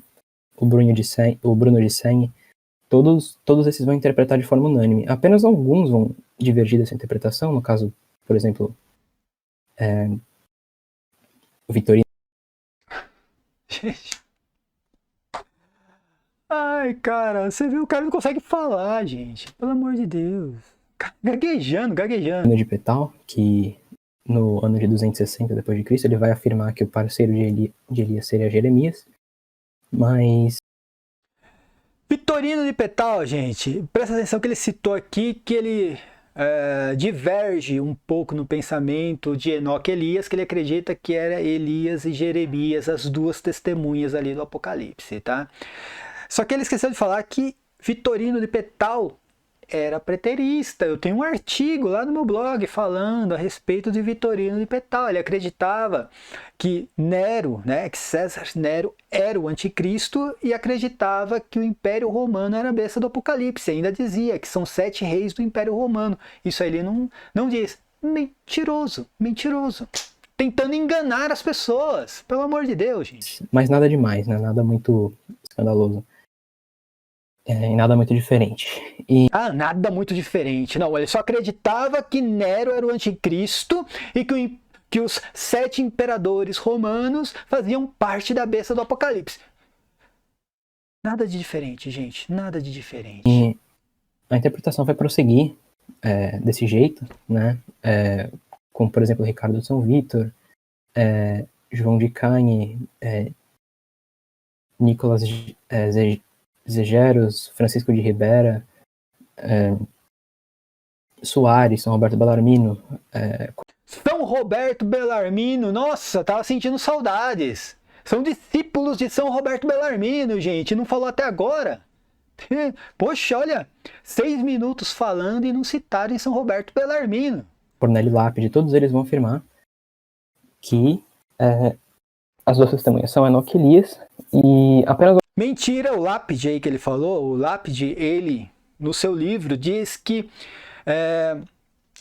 Bruno de Senni, todos esses vão interpretar de forma unânime. Apenas alguns vão divergir dessa interpretação. No caso, por exemplo, o Vitorino. Ai, cara, você viu, o cara não consegue falar, gente. Pelo amor de Deus. Gaguejando. De Petal, que no ano de 260 d.C. ele vai afirmar que o parceiro de Elias seria Jeremias, mas... Vitorino de Petal, gente, presta atenção que ele citou aqui que ele diverge um pouco no pensamento de Enoque e Elias, que ele acredita que era Elias e Jeremias, as duas testemunhas ali do Apocalipse, tá? Só que ele esqueceu de falar que Vitorino de Petal era preterista. Eu tenho um artigo lá no meu blog falando a respeito de Vitorino de Petal. Ele acreditava que Nero, que César Nero era o anticristo e acreditava que o Império Romano era a besta do Apocalipse. Ainda dizia que são 7 reis do Império Romano. Isso aí ele não diz. Mentiroso. Tentando enganar as pessoas. Pelo amor de Deus, gente. Mas nada demais, né? Nada muito escandaloso. E nada muito diferente. Nada muito diferente. Não, ele só acreditava que Nero era o anticristo e que os 7 imperadores romanos faziam parte da besta do Apocalipse. Nada de diferente, gente. Nada de diferente. E a interpretação vai prosseguir desse jeito, né? Como, por exemplo, Ricardo de São Vítor, João de Cagni, Nicolas Zegeros, Francisco de Ribera, Soares, São Roberto Bellarmino. São Roberto Bellarmino, nossa, tava sentindo saudades. São discípulos de São Roberto Bellarmino, gente, não falou até agora. Poxa, olha, 6 minutos falando e não citaram em São Roberto Bellarmino. Cornélio Lápide, todos eles vão afirmar que as duas testemunhas são Enoque e Elias, e apenas... Mentira, o Lápide aí que ele falou, o Lápide, ele, no seu livro, diz que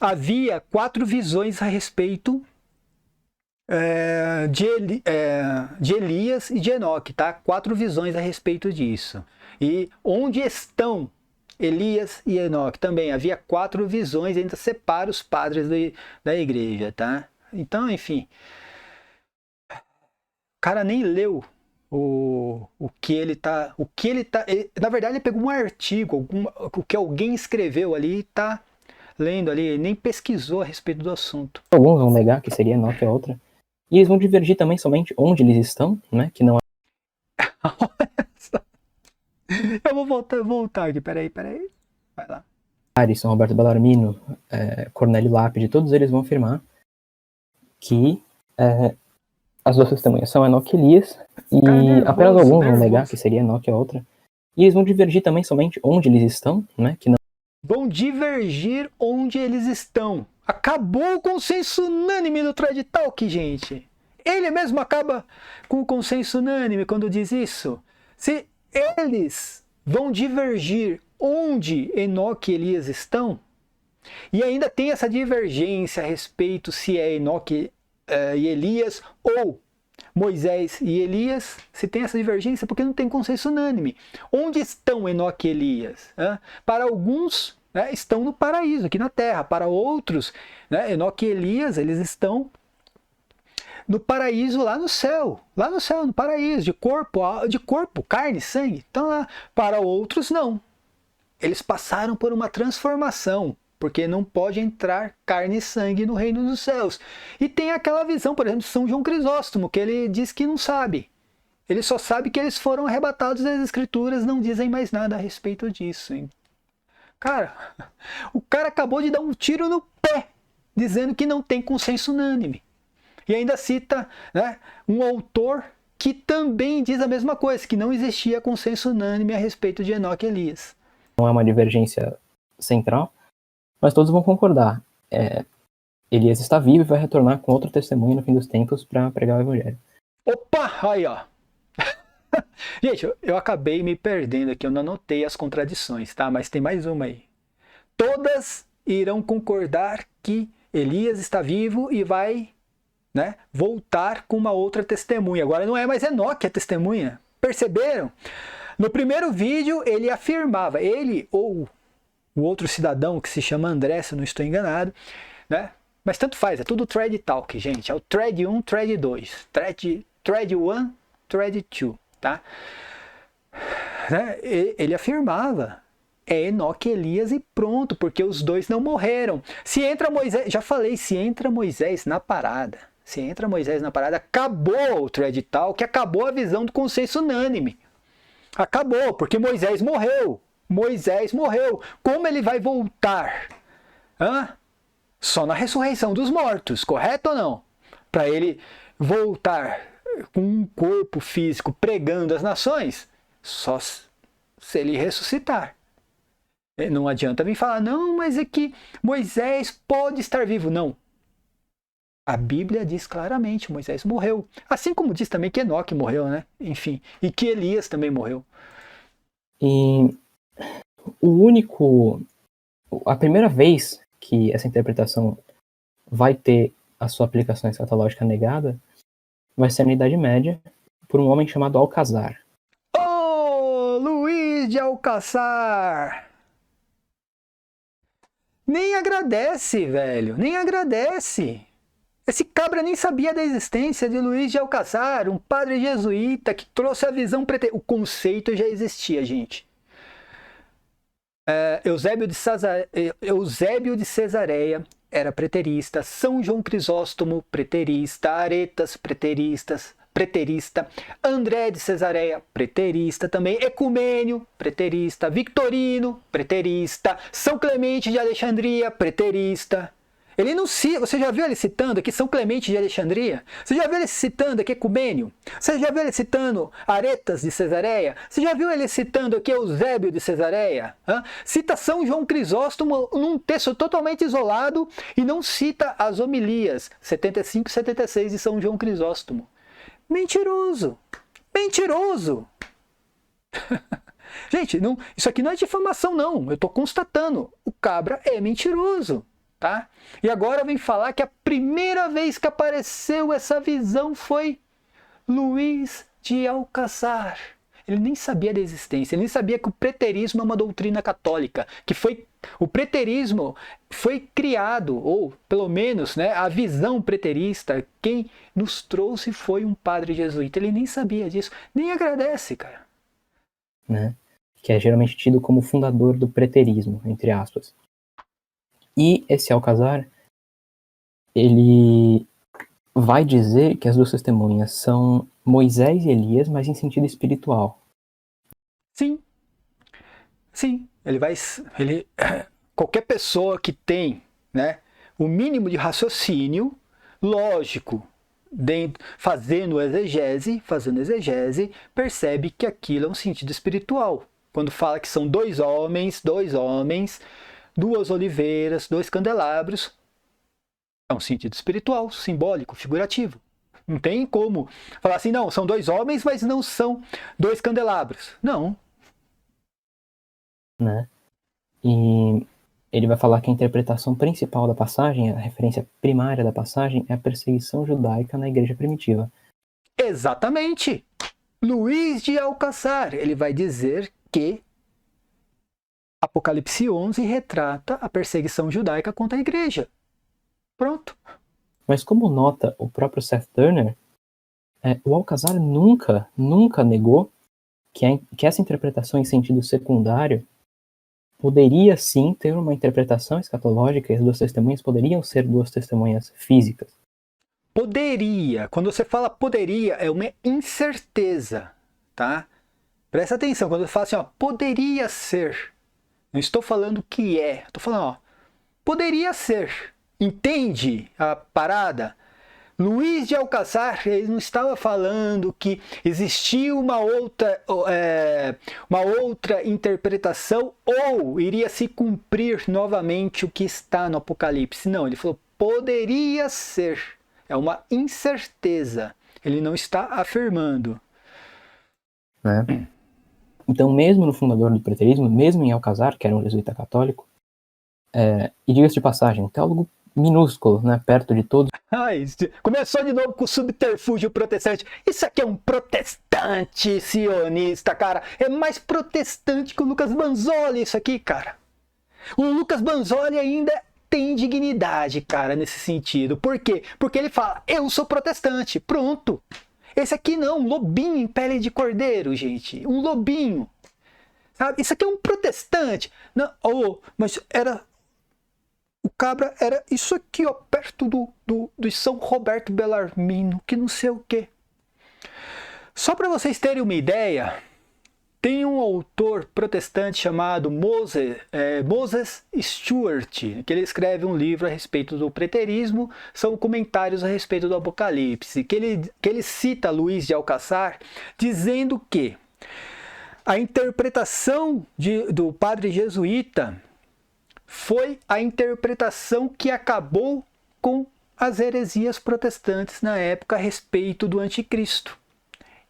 havia 4 visões a respeito de Elias e de Enoque, tá? 4 visões a respeito disso. E onde estão Elias e Enoque? Também havia 4 visões, ainda separa os padres da igreja, tá? Então, enfim, o cara nem leu o que ele tá... na verdade, ele pegou um artigo, o que alguém escreveu ali e tá lendo ali, nem pesquisou a respeito do assunto. Alguns vão negar que seria Enoque a outra. E eles vão divergir também somente onde eles estão, né? Que não Eu vou voltar aqui, peraí. Vai lá. São Roberto Bellarmino, Cornélio Lápide, todos eles vão afirmar que as duas testemunhas são Enoque e Elias, e apenas alguns vão negar que seria Enoque a outra. E eles vão divergir também somente onde eles estão, né? Que não... Vão divergir onde eles estão. Acabou o consenso unânime do Thread Talk, gente. Ele mesmo acaba com o consenso unânime quando diz isso. Se eles vão divergir onde Enoque e Elias estão, E ainda tem essa divergência a respeito se é Enoque e Elias ou Moisés e Elias. Se tem essa divergência, porque não tem consenso unânime. Onde estão Enoque e Elias? Para alguns, né, estão no paraíso, aqui na terra. Para outros, né, Enoque e Elias, eles estão no paraíso lá no céu, no paraíso, de corpo, carne, sangue. Então, lá. Para outros, não. Eles passaram por uma transformação, porque não pode entrar carne e sangue no reino dos céus. E tem aquela visão, por exemplo, de São João Crisóstomo, que ele diz que não sabe. Ele só sabe que eles foram arrebatados das escrituras, não dizem mais nada a respeito disso. Hein? Cara, o cara acabou de dar um tiro no pé, dizendo que não tem consenso unânime. E ainda cita, né, um autor que também diz a mesma coisa, que não existia consenso unânime a respeito de Enoque e Elias. Não é uma divergência central, mas todos vão concordar. Elias está vivo e vai retornar com outro testemunho no fim dos tempos para pregar o evangelho. Opa, aí ó. Gente, eu acabei me perdendo aqui, eu não anotei as contradições, tá? Mas tem mais uma aí. Todas irão concordar que Elias está vivo e vai, né, voltar com uma outra testemunha. Agora não é mais Enoque a testemunha. Perceberam? No primeiro vídeo ele afirmava, ele ou o outro cidadão que se chama André, se eu não estou enganado, né? Mas tanto faz, é tudo thread talk, gente. É o thread 1, thread 2. Thread 1, thread 2, tá? Né? Ele afirmava, é Enoque e Elias e pronto, porque os dois não morreram. Se entra Moisés, já falei, se entra Moisés na parada, acabou o thread talk, acabou a visão do consenso unânime. Acabou, porque Moisés morreu. Como ele vai voltar? Só na ressurreição dos mortos, correto ou não? Para ele voltar com um corpo físico pregando as nações, só se ele ressuscitar. Não adianta vir falar, não, mas é que Moisés pode estar vivo. Não. A Bíblia diz claramente, Moisés morreu. Assim como diz também que Enoque morreu, né? Enfim, e que Elias também morreu. E a primeira vez que essa interpretação vai ter a sua aplicação escatológica negada vai ser na Idade Média, por um homem chamado Alcazar. Oh, Luís de Alcázar! Nem agradece, velho, nem agradece. Esse cabra nem sabia da existência de Luís de Alcázar, um padre jesuíta que trouxe a visão preterista. O conceito já existia, gente. Eusébio de Cesareia era preterista, São João Crisóstomo, preterista, Aretas, preterista, André de Cesareia, preterista também, Ecumênio, preterista, Victorino, preterista, São Clemente de Alexandria, preterista. Ele não cita, você já viu ele citando aqui São Clemente de Alexandria? Você já viu ele citando aqui Ecumênio? Você já viu ele citando Aretas de Cesareia? Você já viu ele citando aqui Eusébio de Cesareia? Cita São João Crisóstomo num texto totalmente isolado e não cita as homilias 75 e 76 de São João Crisóstomo. Mentiroso! Mentiroso! Gente, isso aqui não é difamação, não. Eu estou constatando. O cabra é mentiroso. Tá? E agora vem falar que a primeira vez que apareceu essa visão foi Luís de Alcázar. Ele nem sabia da existência, ele nem sabia que o preterismo é uma doutrina católica, que o preterismo foi criado, ou pelo menos, né, a visão preterista, quem nos trouxe foi um padre jesuíta. Ele nem sabia disso, nem agradece, cara. Né? Que é geralmente tido como fundador do preterismo, entre aspas. E esse Alcázar, ele vai dizer que as duas testemunhas são Moisés e Elias, mas em sentido espiritual. Sim. Qualquer pessoa que tem, né, o mínimo de raciocínio lógico, fazendo exegese, percebe que aquilo é um sentido espiritual. Quando fala que são dois homens, duas oliveiras, dois candelabros, é um sentido espiritual, simbólico, figurativo. Não tem como falar assim, não, são dois homens, mas não são dois candelabros. Não. Né? E ele vai falar que a interpretação principal da passagem, a referência primária da passagem, é a perseguição judaica na igreja primitiva. Exatamente! Luís de Alcázar, ele vai dizer que Apocalipse 11 retrata a perseguição judaica contra a igreja. Pronto. Mas como nota o próprio Seth Turner, o Alcázar nunca negou que essa interpretação em sentido secundário poderia sim ter uma interpretação escatológica e as duas testemunhas poderiam ser duas testemunhas físicas. Poderia. Quando você fala poderia, é uma incerteza, tá? Presta atenção, quando eu falo assim, ó, poderia ser. Não estou falando que é. Estou falando, ó, poderia ser. Entende a parada? Luís de Alcázar, ele não estava falando que existia uma outra interpretação ou iria se cumprir novamente o que está no Apocalipse. Não, ele falou, poderia ser. É uma incerteza. Ele não está afirmando. Né? Então, mesmo no fundador do preterismo, mesmo em Alcázar, que era um jesuíta católico, e diga-se de passagem, um teólogo minúsculo, né, perto de todos. Ai, começou de novo com o subterfúgio protestante. Isso aqui é um protestante sionista, cara. É mais protestante que o Lucas Banzoli, isso aqui, cara. O Lucas Banzoli ainda tem dignidade, cara, nesse sentido. Por quê? Porque ele fala, eu sou protestante, pronto. Esse aqui não, um lobinho em pele de cordeiro, gente. Um lobinho. Sabe? Isso aqui é um protestante. Não, mas era... O cabra era isso aqui, ó, perto do São Roberto Bellarmino, que não sei o quê. Só para vocês terem uma ideia, tem um autor protestante chamado Moses Stuart, que ele escreve um livro a respeito do preterismo, são comentários a respeito do Apocalipse, que ele cita Luís de Alcázar, dizendo que a interpretação do padre jesuíta foi a interpretação que acabou com as heresias protestantes na época a respeito do anticristo.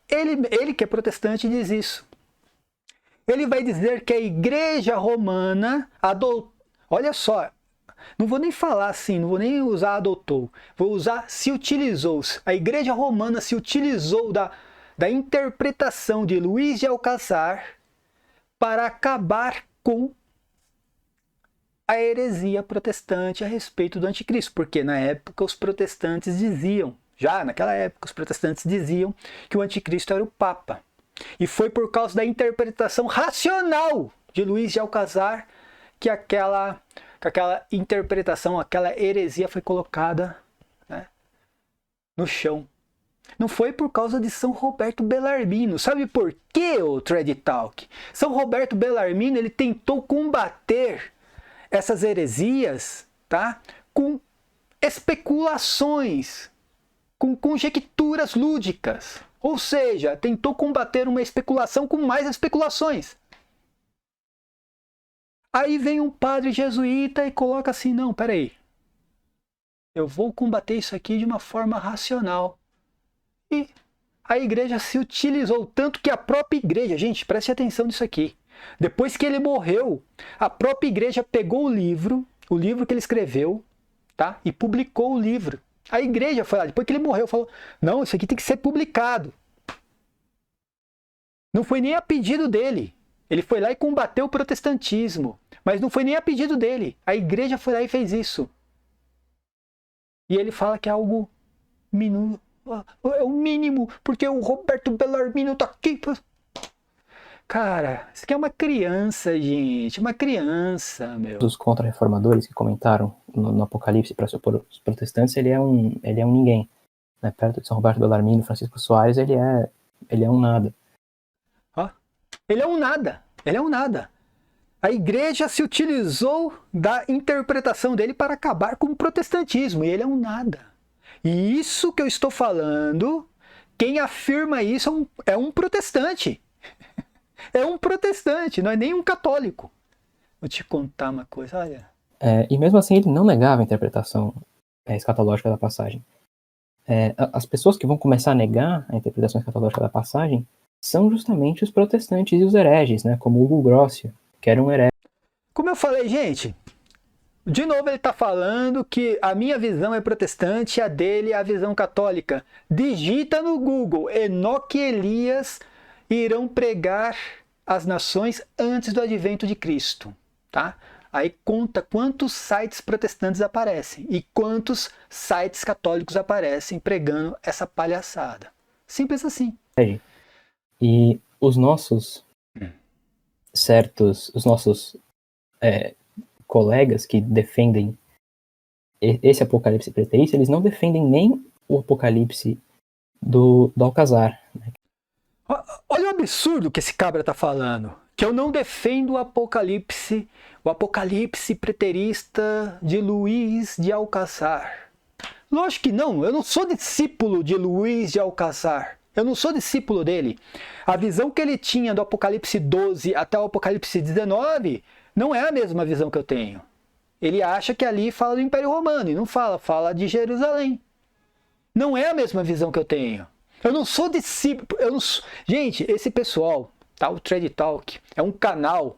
Ele que é protestante diz isso. Ele vai dizer que a igreja romana adotou... Olha só, não vou nem falar assim, não vou nem usar adotou. Vou usar se utilizou. A igreja romana se utilizou da interpretação de Luís de Alcázar para acabar com a heresia protestante a respeito do anticristo, porque na época os protestantes diziam, já naquela época os protestantes diziam que o anticristo era o Papa. E foi por causa da interpretação racional de Luís de Alcázar que aquela interpretação, aquela heresia foi colocada, né, no chão. Não foi por causa de São Roberto Bellarmino. Sabe por quê, o Thread Talk? São Roberto Bellarmino, ele tentou combater essas heresias, tá, com especulações, com conjecturas lúdicas. Ou seja, tentou combater uma especulação com mais especulações. Aí vem um padre jesuíta e coloca assim, não, peraí, eu vou combater isso aqui de uma forma racional. E a igreja se utilizou tanto que a própria igreja, gente, preste atenção nisso aqui. Depois que ele morreu, a própria igreja pegou o livro que ele escreveu, tá? E publicou o livro. A igreja foi lá, depois que ele morreu, falou, não, isso aqui tem que ser publicado. Não foi nem a pedido dele. Ele foi lá e combateu o protestantismo. Mas não foi nem a pedido dele. A igreja foi lá e fez isso. E ele fala que é algo é o mínimo, porque o Roberto Bellarmino tá aqui. Cara, isso aqui é uma criança, gente. Uma criança, meu. Os contra-reformadores que comentaram no Apocalipse para se opor aos protestantes, ele é um ninguém. Né? Perto de São Roberto Bellarmino, Francisco Soares, ele é um nada. Ele é um nada. Ele é um nada. A igreja se utilizou da interpretação dele para acabar com o protestantismo. E ele é um nada. E isso que eu estou falando, quem afirma isso é um protestante. É um protestante, não é nem um católico. Vou te contar uma coisa, olha. E mesmo assim ele não negava a interpretação escatológica da passagem. As pessoas que vão começar a negar a interpretação escatológica da passagem são justamente os protestantes e os hereges, né? Como Hugo Grossio, que era um herege. Como eu falei, gente, De novo ele está falando que a minha visão é protestante e a dele é a visão católica. Digita no Google, Enoque e Elias irão pregar as nações antes do advento de Cristo, tá? Aí conta quantos sites protestantes aparecem e quantos sites católicos aparecem pregando essa palhaçada. Simples assim. E os nossos colegas que defendem esse apocalipse preterista, eles não defendem nem o apocalipse do Alcazar. Olha o absurdo que esse cabra tá falando. Que eu não defendo o apocalipse preterista de Luís de Alcazar. Lógico que não, eu não sou discípulo de Luís de Alcazar. Eu não sou discípulo dele. A visão que ele tinha do Apocalipse 12 até o Apocalipse 19 não é a mesma visão que eu tenho. Ele acha que ali fala do Império Romano e não fala de Jerusalém. Não é a mesma visão que eu tenho. Eu não sou discípulo. Gente, esse pessoal, tá? O Trade Talk, é um canal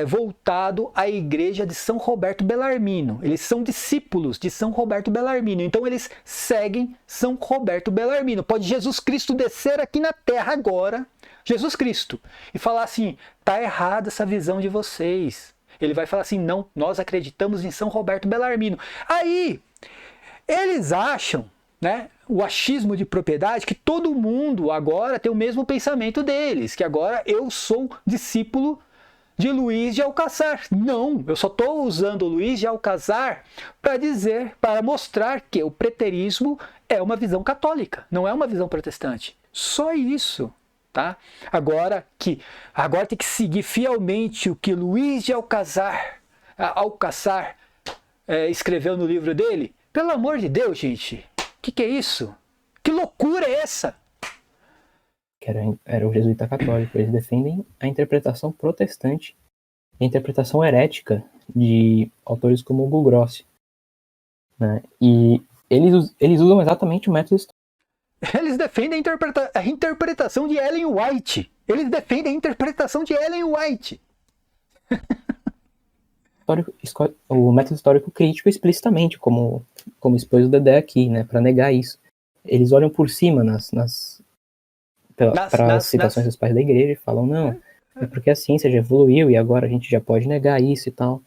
voltado à igreja de São Roberto Bellarmino. Eles são discípulos de São Roberto Bellarmino. Então eles seguem São Roberto Bellarmino. Pode Jesus Cristo descer aqui na terra agora, Jesus Cristo, e falar assim, tá errada essa visão de vocês. Ele vai falar assim, não, nós acreditamos em São Roberto Bellarmino. Aí, eles acham, né, o achismo de propriedade, que todo mundo agora tem o mesmo pensamento deles, que agora eu sou discípulo de Luís de Alcazar. Não, eu só estou usando o Luís de Alcazar para mostrar que o preterismo é uma visão católica, não é uma visão protestante. Só isso, tá? Agora tem que seguir fielmente o que Luís de Alcazar escreveu no livro dele. Pelo amor de Deus, gente, o que é isso? Que loucura é essa? Que era o jesuíta católico. Eles defendem a interpretação protestante e a interpretação herética de autores como Hugo Grossi, né? E eles usam exatamente o método histórico. Eles defendem a interpretação de Ellen White. Eles defendem a interpretação de Ellen White. O método histórico crítico explicitamente, como expôs o Dedé aqui, né, para negar isso. Eles olham por cima para as citações dos pais da igreja e falam, não, é porque a ciência já evoluiu e agora a gente já pode negar isso e tal.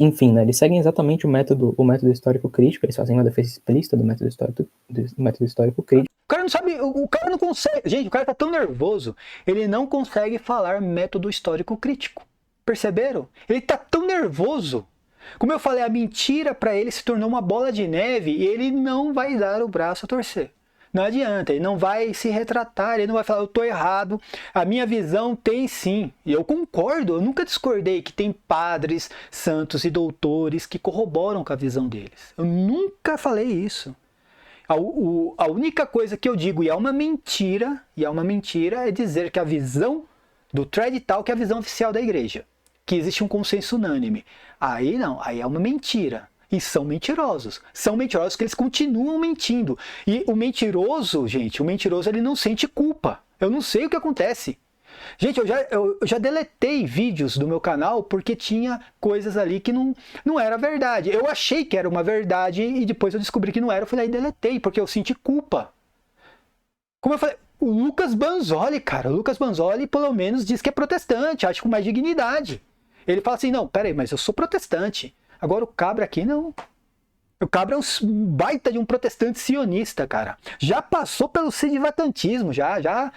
Enfim, né, eles seguem exatamente o método histórico crítico, eles fazem uma defesa explícita do método histórico crítico. O cara não sabe, o cara não consegue, gente, o cara tá tão nervoso, ele não consegue falar método histórico crítico. Perceberam? Ele tá tão nervoso. Como eu falei, a mentira para ele se tornou uma bola de neve e ele não vai dar o braço a torcer. Não adianta, ele não vai se retratar, ele não vai falar, eu tô errado, a minha visão tem sim. E eu concordo, eu nunca discordei que tem padres, santos e doutores que corroboram com a visão deles. Eu nunca falei isso. A única coisa que eu digo, e é uma mentira, é dizer que a visão do Trade Talk é a visão oficial da igreja. Que existe um consenso unânime. Aí não, aí é uma mentira. E são mentirosos. São mentirosos que eles continuam mentindo. E o mentiroso, gente, ele não sente culpa. Eu não sei o que acontece. Gente, eu já deletei vídeos do meu canal porque tinha coisas ali que não era verdade. Eu achei que era uma verdade e depois eu descobri que não era. Eu fui lá e deletei porque eu senti culpa. Como eu falei, o Lucas Banzoli, cara, o Lucas Banzoli pelo menos diz que é protestante, acha com mais dignidade. Ele fala assim, não, peraí, mas eu sou protestante. Agora o cabra aqui não. O cabra é um baita de um protestante sionista, cara. Já passou pelo sedivacantismo, já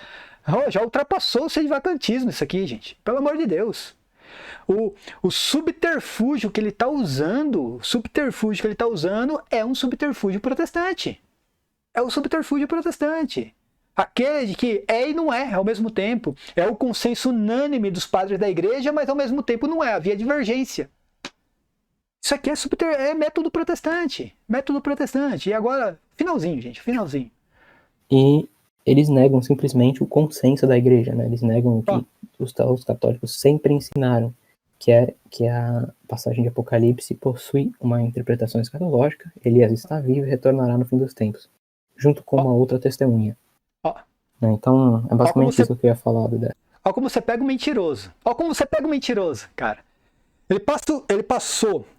ultrapassou o sedivacantismo isso aqui, gente. Pelo amor de Deus. O subterfúgio que ele está usando, é um subterfúgio protestante. É o subterfúgio protestante. Aquele de que é e não é ao mesmo tempo. É o consenso unânime dos padres da igreja, mas ao mesmo tempo não é. Havia divergência. Isso aqui é método protestante. Método protestante. E agora, finalzinho, gente, finalzinho. E eles negam simplesmente o consenso da igreja, né? Eles negam o que os católicos sempre ensinaram, que é a passagem de Apocalipse possui uma interpretação escatológica, Elias está vivo e retornará no fim dos tempos, junto com uma outra testemunha. Então, é basicamente isso que eu queria falar, Dedé. Olha como você pega o mentiroso. Olha como você pega o mentiroso, cara.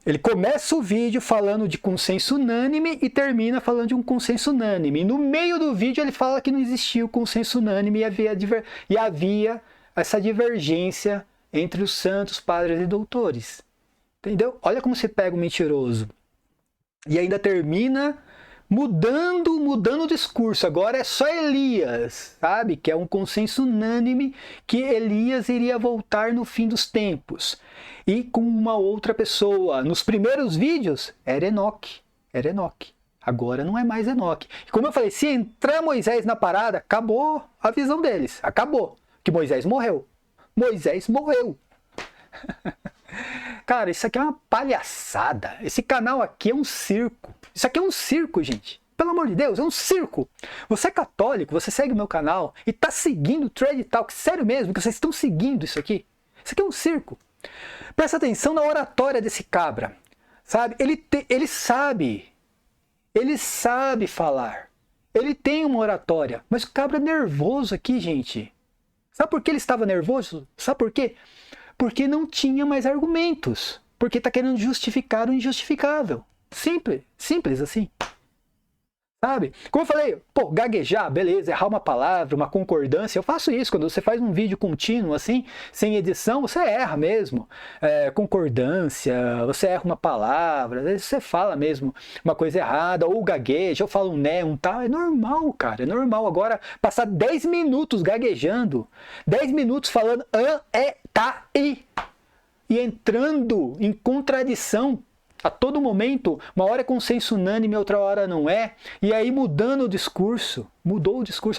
Ele começa o vídeo falando de consenso unânime e termina falando de um consenso unânime. E no meio do vídeo ele fala que não existia o consenso unânime e havia essa divergência entre os santos, padres e doutores. Entendeu? Olha como você pega o mentiroso. E ainda termina mudando o discurso. Agora é só Elias, sabe? Que é um consenso unânime que Elias iria voltar no fim dos tempos. E com uma outra pessoa. Nos primeiros vídeos era Enoque. Agora não é mais Enoque. E como eu falei, se entrar Moisés na parada, acabou a visão deles. Acabou. Que Moisés morreu. Cara, isso aqui é uma palhaçada. Esse canal aqui é um circo. Isso aqui é um circo, gente. Pelo amor de Deus, é um circo. Você é católico, você segue o meu canal e tá seguindo o Thread Talk. Sério mesmo que vocês estão seguindo isso aqui? Isso aqui é um circo. Presta atenção na oratória desse cabra. Sabe? Ele sabe falar. Ele tem uma oratória. Mas o cabra é nervoso aqui, gente. Sabe por que ele estava nervoso? Sabe por quê? Porque não tinha mais argumentos. Porque está querendo justificar o injustificável. Simples assim. Sabe? Como eu falei, gaguejar, beleza, errar uma palavra, uma concordância. Eu faço isso. Quando você faz um vídeo contínuo assim, sem edição, você erra mesmo. Concordância, você erra uma palavra, às vezes você fala mesmo uma coisa errada, ou gagueja, ou fala um né, um tal. É normal, cara, é normal. Agora, passar 10 minutos gaguejando, 10 minutos falando tá, e entrando em contradição a todo momento, uma hora é consenso unânime, outra hora não é, e aí mudou o discurso,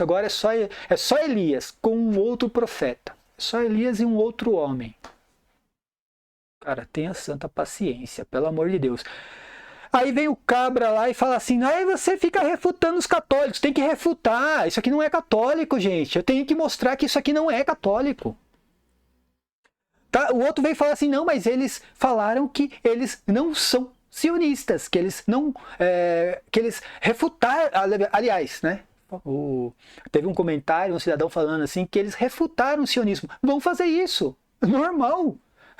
agora é só Elias com um outro profeta, é só Elias e um outro homem. Cara, tenha santa paciência, pelo amor de Deus. Aí vem o cabra lá e fala assim, aí você fica refutando os católicos, tem que refutar, isso aqui não é católico, gente, eu tenho que mostrar que isso aqui não é católico. Tá? O outro veio falar assim, não, mas eles falaram que eles não são sionistas, que eles não, que eles refutaram, aliás, né? Teve um comentário, um cidadão falando assim, que eles refutaram o sionismo. Vão fazer isso, normal,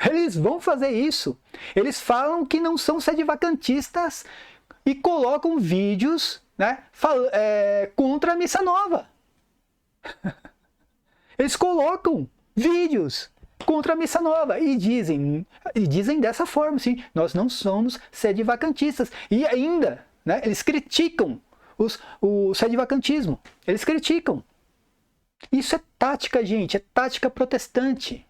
eles vão fazer isso. Eles falam que não são sedivacantistas e colocam vídeos, né, contra a missa nova. Eles colocam vídeos contra a missa nova e dizem dessa forma, sim, nós não somos sedivacantistas. E ainda, né, eles criticam o sedivacantismo. Eles criticam. Isso é tática, gente, é tática protestante.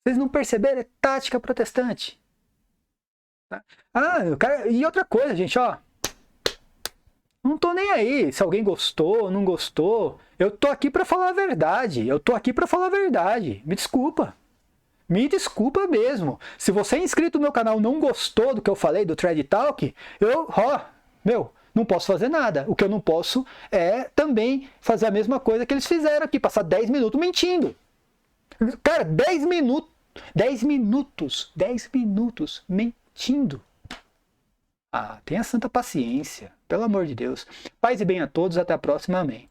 Vocês não perceberam? É tática protestante. Tá? E outra coisa, gente, ó. Não tô nem aí se alguém gostou ou não gostou. Eu tô aqui para falar a verdade. Me desculpa. Me desculpa mesmo. Se você é inscrito no meu canal e não gostou do que eu falei do Thread Talk, não posso fazer nada. O que eu não posso é também fazer a mesma coisa que eles fizeram aqui, passar 10 minutos mentindo. Cara, 10 minutos mentindo. Tenha santa paciência, pelo amor de Deus. Paz e bem a todos, até a próxima, amém.